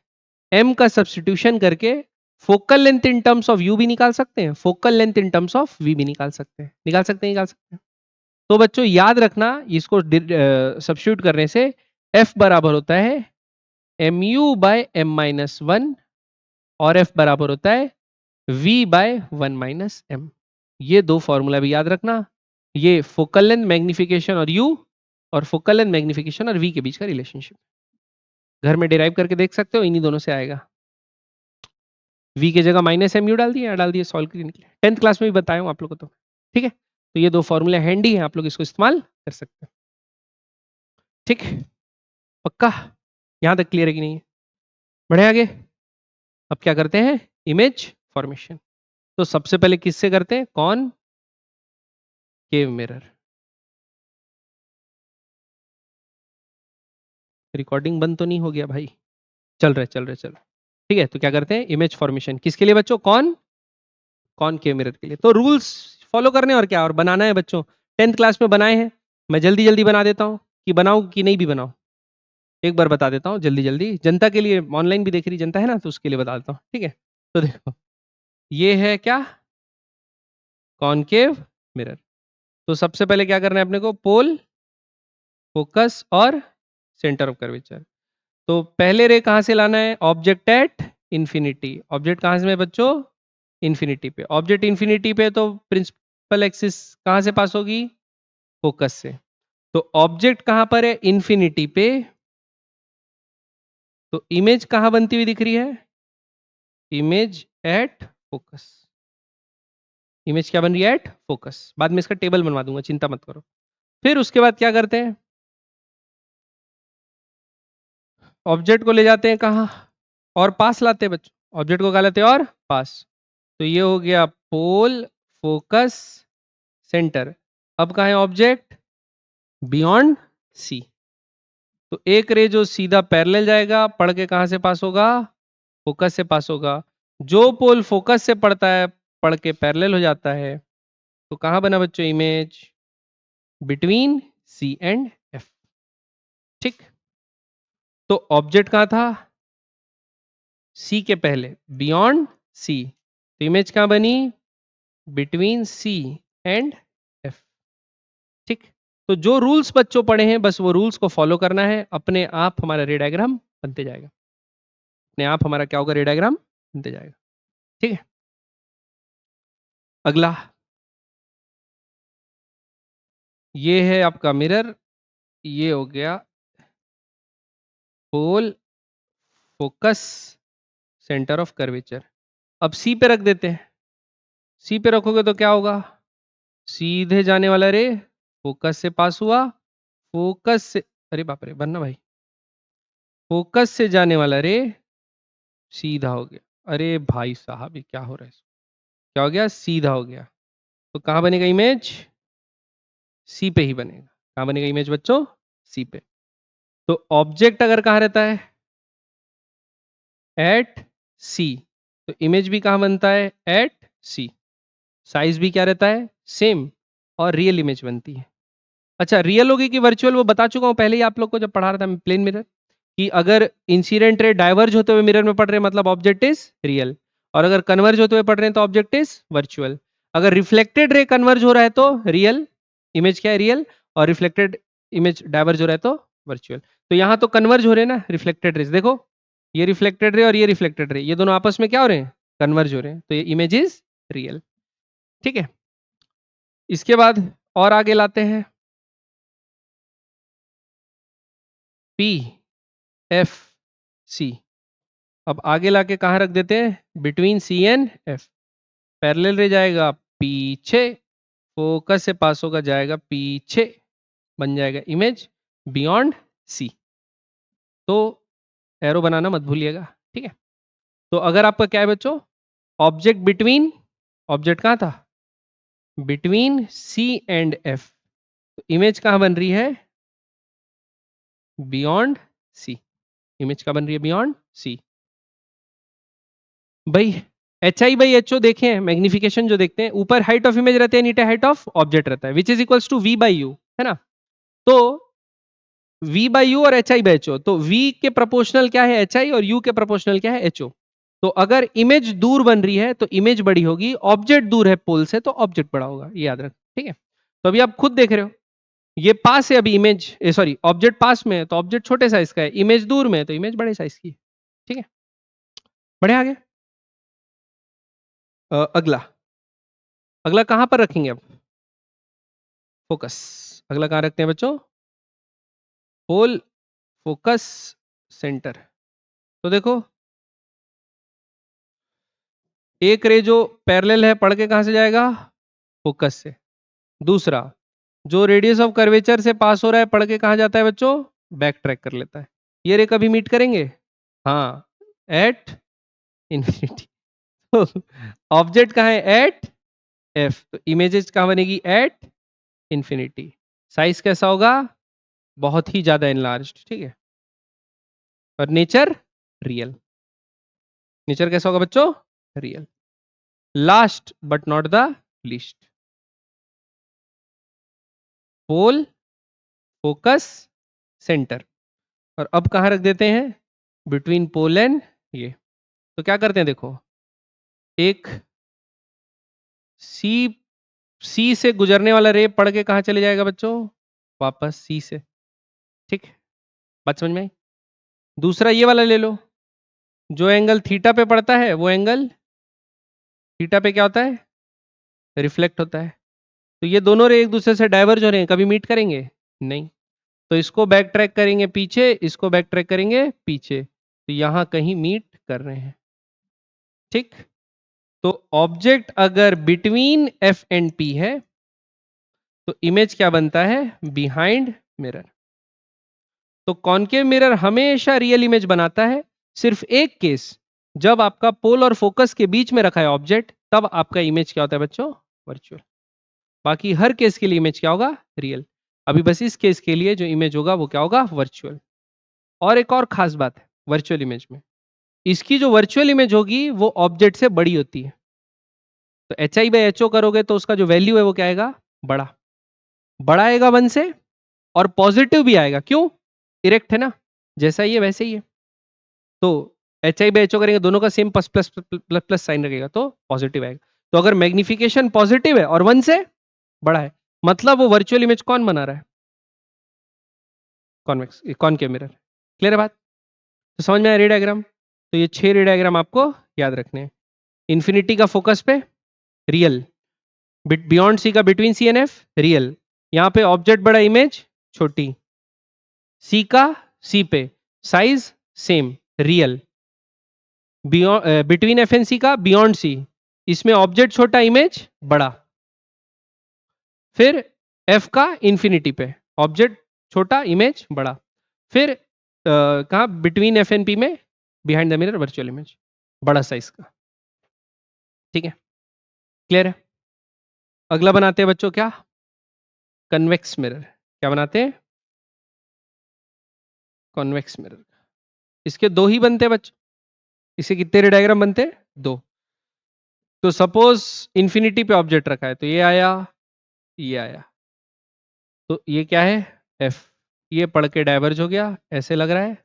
m का सब्स्टिट्यूशन करके focal length in terms of u भी निकाल सकते हैं, focal length in terms of v भी निकाल सकते हैं, निकाल सकते हैं, निकाल सकते हैं। तो बच्चों याद रखना इसको सब्स्टिट्यूट करने से f बराबर होता है mu/m-1 और f बराबर होता है v/1 - m। ये दो फॉर्मूला भी याद रखना, ये फोकल लेंथ मैग्निफिकेशन और u और फोकल लेंथ मैग्निफिकेशन और v के बीच का रिलेशनशिप, घर में डिराइव करके देख सकते हो, इन्हीं दोनों से आएगा। v की जगह -mu डाल दिए, डाल दिए, सॉल्व करके निकले, 10th क्लास में भी बताया हूं आप लोगों को, तो ठीक है। तो ये दो फॉर्मूले हैंडी हैं, आप लोग इसको इस्तेमाल कर सकते हैं, ठीक, पक्का, यहां तक क्लियर है कि नहीं है, बढ़े आगे। अब क्या करते हैं, इमेज फॉर्मेशन। तो सबसे पहले किससे करते हैं, कौन केव मिरर। रिकॉर्डिंग बंद तो नहीं हो गया भाई, चल रहे चल रहे चल रहे, ठीक है। तो क्या करते हैं, इमेज फॉर्मेशन किसके लिए बच्चों, कौन कौन केव मिरर के लिए। तो रूल्स फॉलो करने और क्या और बनाना है बच्चों, 10th क्लास में बनाए हैं, मैं जल्दी जल्दी बना देता हूं, कि बनाऊं कि नहीं भी बनाऊं, एक बार बता देता हूं जल्दी जल्दी, जनता के लिए, ऑनलाइन भी देख रही जनता है ना, तो उसके लिए बता देता हूं, ठीक है। तो देखो, ये है क्या, कॉनकेव मिरर। तो सबसे पहले क्या करना है अपने को, पोल, फोकस और सेंटर ऑफ कर्वेचर। तो पहले रे कहां से लाना है, ऑब्जेक्ट एट इंफिनिटी, ऑब्जेक्ट कहां से है बच्चों, इंफिनिटी पे, ऑब्जेक्ट इंफिनिटी पे, तो प्रिंसिपल एक्सिस कहां से पास होगी, फोकस से। तो ऑब्जेक्ट कहां पर है, इंफिनिटी पे, तो इमेज कहां बनती हुई दिख रही है, इमेज एट फोकस, इमेज क्या बन रही है, एट फोकस, बाद में इसका टेबल बनवा दूंगा, चिंता मत करो। फिर उसके बाद क्या करते हैं, ऑब्जेक्ट को ले जाते हैं कहाँ, और पास लाते हैं बच्चों, ऑब्जेक्ट को कहा लाते हैं और पास। तो ये हो गया पोल, फोकस, सेंटर। अब कहा है ऑब्जेक्ट, बियॉन्ड सी। तो एक रे जो सीधा पैरेलल जाएगा, पढ़ के कहां से पास होगा, फोकस से पास होगा। जो पोल फोकस से पड़ता है, पढ़ के पैरेलल हो जाता है, तो कहां बना बच्चों, image between C and F, ठीक। तो ऑब्जेक्ट कहां था, सी के पहले, बियॉन्ड सी, तो इमेज कहां बनी, बिटवीन सी एंड एफ, ठीक। तो जो रूल्स बच्चों पढ़े हैं बस वो रूल्स को फॉलो करना है, अपने आप हमारा रे डायग्राम बनते जाएगा, अपने आप हमारा क्या होगा, रे डायग्राम बनते जाएगा, ठीक है। अगला, ये है आपका मिरर, ये हो गया पोल, फोकस, सेंटर ऑफ कर्वेचर। अब सी पे रख देते हैं, सी पे रखोगे तो क्या होगा, सीधे जाने वाला रे फोकस से पास हुआ, फोकस से, अरे बाप रे बनना भाई, फोकस से जाने वाला रे सीधा हो गया, अरे भाई साहब ये क्या हो रहा है, क्या हो गया, सीधा हो गया। तो कहां बनेगा इमेज, सी पे ही बनेगा, कहां बनेगा इमेज बच्चों, सी पे। तो ऑब्जेक्ट अगर कहां रहता है, एट सी, तो इमेज भी कहां बनता है, एट सी, साइज भी क्या रहता है, सेम, और रियल इमेज बनती है। अच्छा रियल होगी कि वर्चुअल वो बता चुका हूं पहले ही आप लोग को जब पढ़ा रहा था प्लेन मिरर, कि अगर इंसिडेंट रे डाइवर्ज होते हुए मिरर में पड़ रहे हैं मतलब ऑब्जेक्ट इज रियल, और अगर कन्वर्ज होते हुए पड़ रहे हैं तो ऑब्जेक्ट इज वर्चुअल। अगर रिफ्लेक्टेड रे कन्वर्ज हो रहा है तो रियल, इमेज क्या है रियल, और रिफ्लेक्टेड इमेज डाइवर्ज हो रहा है तो वर्चुअल। तो यहाँ तो कन्वर्ज हो रहे हैं ना रिफ्लेक्टेड रेज, देखो ये रिफ्लेक्टेड रे और ये रिफ्लेक्टेड रे, ये दोनों आपस में क्या हो रहे हैं, कन्वर्ज हो रहे हैं, तो ये इमेज इज रियल। ठीक है, इसके बाद और आगे लाते हैं पी एफ सी। अब आगे लाके कहाँ रख देते हैं, between C and F. Parallel ray जाएगा पीछे, फोकस से पास होगा जाएगा पीछे, बन जाएगा इमेज बियॉन्ड सी। तो एरो बनाना मत भूलिएगा। ठीक है, तो अगर आपका क्या है बच्चों, ऑब्जेक्ट बिटवीन, ऑब्जेक्ट कहाँ था, बिटवीन सी एंड एफ, तो इमेज कहाँ बन रही है, बियॉन्ड सी। इमेज कहाँ बन रही है, बियॉन्ड सी। भाई H I by H O देखें, मैग्निफिकेशन जो देखते हैं, ऊपर हाइट ऑफ इमेज रहते हैं, नीचे हाइट ऑफ ऑब्जेक्ट रहता है, which is equals to V by U, है ना। तो v बाई यू और H I by H O, तो v के प्रोपोर्शनल क्या है एच आई और u के प्रोपोर्शनल क्या है एच ओ। तो अगर इमेज दूर बन रही है तो इमेज बड़ी होगी, ऑब्जेक्ट दूर है पोल से तो ऑब्जेक्ट बड़ा होगा, ये याद रख। ठीक है, तो अभी आप खुद देख रहे हो, ये पास है अभी इमेज, सॉरी ऑब्जेक्ट पास में है तो ऑब्जेक्ट छोटे साइज का है, इमेज दूर में है तो इमेज बड़े साइज की है। ठीक है, बढ़े आगे। अगला, अगला कहां पर रखेंगे अब, फोकस। अगला कहां रखते हैं बच्चों, पोल फोकस सेंटर। तो देखो एक रे जो पैरेलल है पढ़ के कहां से जाएगा, फोकस से। दूसरा जो रेडियस ऑफ कर्वेचर से पास हो रहा है पढ़ के कहां जाता है बच्चों, बैक ट्रैक कर लेता है। ये रे कभी मीट करेंगे, हाँ, एट इंफिनिटी। तो ऑब्जेक्ट कहां है, एट एफ, तो इमेजेस कहां बनेगी, एट इंफिनिटी। साइज कैसा होगा, बहुत ही ज्यादा इनलार्ज्ड। ठीक है, और नेचर रियल। नेचर कैसा होगा बच्चों, real. Last but not the least, pole focus centre. और अब कहां रख देते हैं, बिटवीन पोल एंड ये। तो क्या करते हैं देखो, एक सी, सी से गुजरने वाला रे पढ़ के कहां चले जाएगा बच्चों, वापस सी से। ठीक, बात समझ में आई। दूसरा ये वाला ले लो, जो एंगल थीटा पे पड़ता है वो एंगल थीटा पे क्या होता है, रिफ्लेक्ट होता है। तो ये दोनों रे एक दूसरे से डाइवर्ज हो रहे हैं, कभी मीट करेंगे नहीं, तो इसको बैक ट्रैक करेंगे पीछे, इसको बैक ट्रैक करेंगे पीछे, तो यहां कहीं मीट कर रहे हैं। ठीक, तो ऑब्जेक्ट अगर बिटवीन एफ एंड पी है तो इमेज क्या बनता है, बिहाइंड मिरर। तो कॉनकेव मिरर हमेशा रियल इमेज बनाता है, सिर्फ एक केस, जब आपका पोल और फोकस के बीच में रखा है ऑब्जेक्ट, तब आपका इमेज क्या होता है बच्चों, वर्चुअल। बाकी हर केस के लिए इमेज क्या होगा, रियल। अभी बस इस केस के लिए जो इमेज होगा वो क्या होगा, वर्चुअल। और एक और खास बात है वर्चुअल इमेज में, इसकी जो वर्चुअल इमेज होगी वो ऑब्जेक्ट से बड़ी होती है। तो H I by H O करोगे तो उसका जो वैल्यू है वो क्या आएगा, बड़ा, बड़ा आएगा 1 से, और पॉजिटिव भी आएगा, क्यों, इरेक्ट है ना, जैसा ही है वैसे ही है। तो H I by H O करेंगे, दोनों का same plus plus plus plus sign रखेगा तो पॉजिटिव आएगा। तो अगर मैग्निफिकेशन पॉजिटिव है और 1 से बड़ा है, मतलब वो वर्चुअल इमेज कौन बना रहा है, कॉन्वेक्स, कॉनकेव मिरर। क्लियर है बात, तो समझ में आया रे डायग्राम। तो ये 6 रे डायग्राम आपको याद रखने हैं। इन्फिनिटी का फोकस पे रियल, बियॉन्ड सी का between C and F real, यहाँ पे ऑब्जेक्ट बड़ा इमेज छोटी, सी का सी पे size same real, between F and C का बियॉन्ड सी, इसमें ऑब्जेक्ट छोटा इमेज बड़ा, फिर एफ का इंफिनिटी पे ऑब्जेक्ट छोटा इमेज बड़ा, फिर कहा बिटवीन एफ एंड पी में behind the mirror virtual image बड़ा साइज का। ठीक है, क्लियर है। अगला बनाते हैं बच्चों क्या, कन्वेक्स मिरर। क्या बनाते हैं, कॉन्वेक्स मिरर। इसके दो ही बनते हैं बच्चों, इसके कितने रे डायग्राम बनते हैं, दो। तो सपोज इंफिनिटी पे ऑब्जेक्ट रखा है, तो ये आया, ये आया, तो ये क्या है, एफ, ये पढ़ के डाइवर्ज हो गया, ऐसे लग रहा है,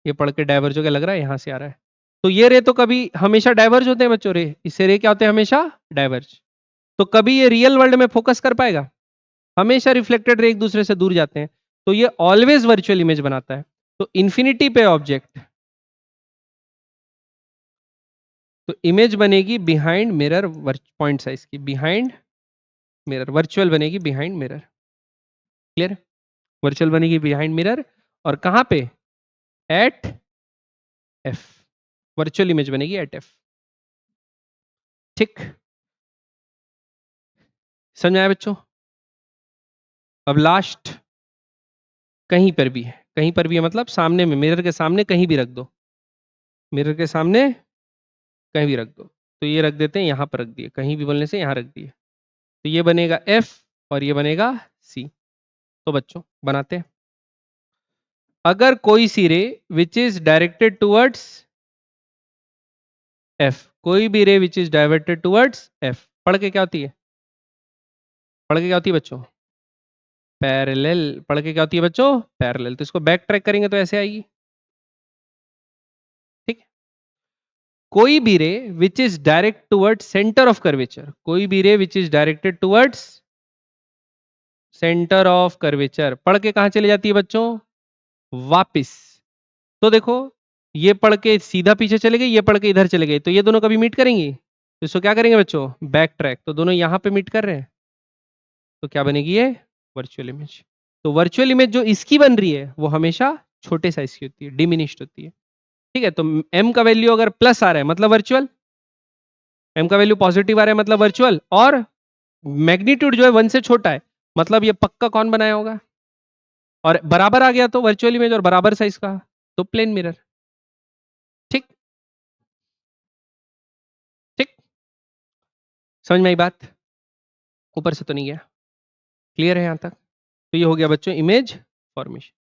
ये पढ़ के डाइवर्ज हो गया, लग रहा है यहां से आ रहा है। तो ये रे तो कभी हमेशा डाइवर्ज होते हैं बच्चों, रे इससे रे क्या होते हैं, हमेशा डाइवर्ज। तो कभी ये रियल वर्ल्ड में फोकस कर पाएगा, हमेशा रिफ्लेक्टेड रे एक दूसरे से दूर जाते हैं। तो ये ऑलवेज वर्चुअल इमेज बनाता है। तो इन्फिनिटी पे ऑब्जेक्ट, तो इमेज बनेगी बिहाइंड मिरर, पॉइंट साइज की बिहाइंड मिरर, वर्चुअल बनेगी बिहाइंड मिरर। क्लियर? वर्चुअल बनेगी बिहाइंड मिरर, और कहां पे? At F. वर्चुअल इमेज बनेगी एट एफ। ठीक, समझ आया बच्चों? अब लास्ट, कहीं पर भी है, कहीं पर भी है मतलब सामने में, मिरर के सामने कहीं भी रख दो, मिरर के सामने कहीं भी रख दो। तो ये रख देते हैं, यहां पर रख दिए, कहीं भी बोलने से यहां रख दिए। तो ये बनेगा एफ और ये बनेगा सी। तो बच्चों बनाते हैं। अगर कोई सी रे which is directed towards F, कोई भी ray which is diverted towards F, पढ़ के क्या होती है? पढ़ के क्या होती है बच्चों? पैरेलल। पढ़ के क्या होती है बच्चों? पैरेलल। तो इसको बैक ट्रैक करेंगे तो ऐसे आएगी। ठीक है? कोई भी ray which is direct towards centre of curvature, कोई भी ray which is directed towards centre of curvature, पढ़ के कहां चली जाती है बच्चों? वापिस। तो देखो, ये पढ़ के सीधा पीछे चले गए, ये पढ़ के इधर चले गए, तो ये दोनों कभी मीट करेंगी? तो इसको क्या करेंगे बच्चों? Back track. तो दोनों यहां पे मीट कर रहे हैं, तो क्या बनेगी ये? Virtual image. तो वर्चुअल इमेज जो इसकी बन रही है वो हमेशा छोटे साइज की होती है, डिमिनिश्ड होती है। ठीक है? तो m का वैल्यू अगर प्लस आ रहा है मतलब वर्चुअल, m का वैल्यू पॉजिटिव आ रहा है मतलब वर्चुअल, और मैग्नीट्यूड जो है 1 से छोटा है मतलब ये पक्का कौन बनाया होगा? और बराबर आ गया तो वर्चुअल इमेज, और बराबर साइज का तो प्लेन मिरर। ठीक? ठीक, समझ में आई बात? ऊपर से तो नहीं गया? क्लियर है यहां तक? तो ये हो गया बच्चों इमेज फॉर्मेशन।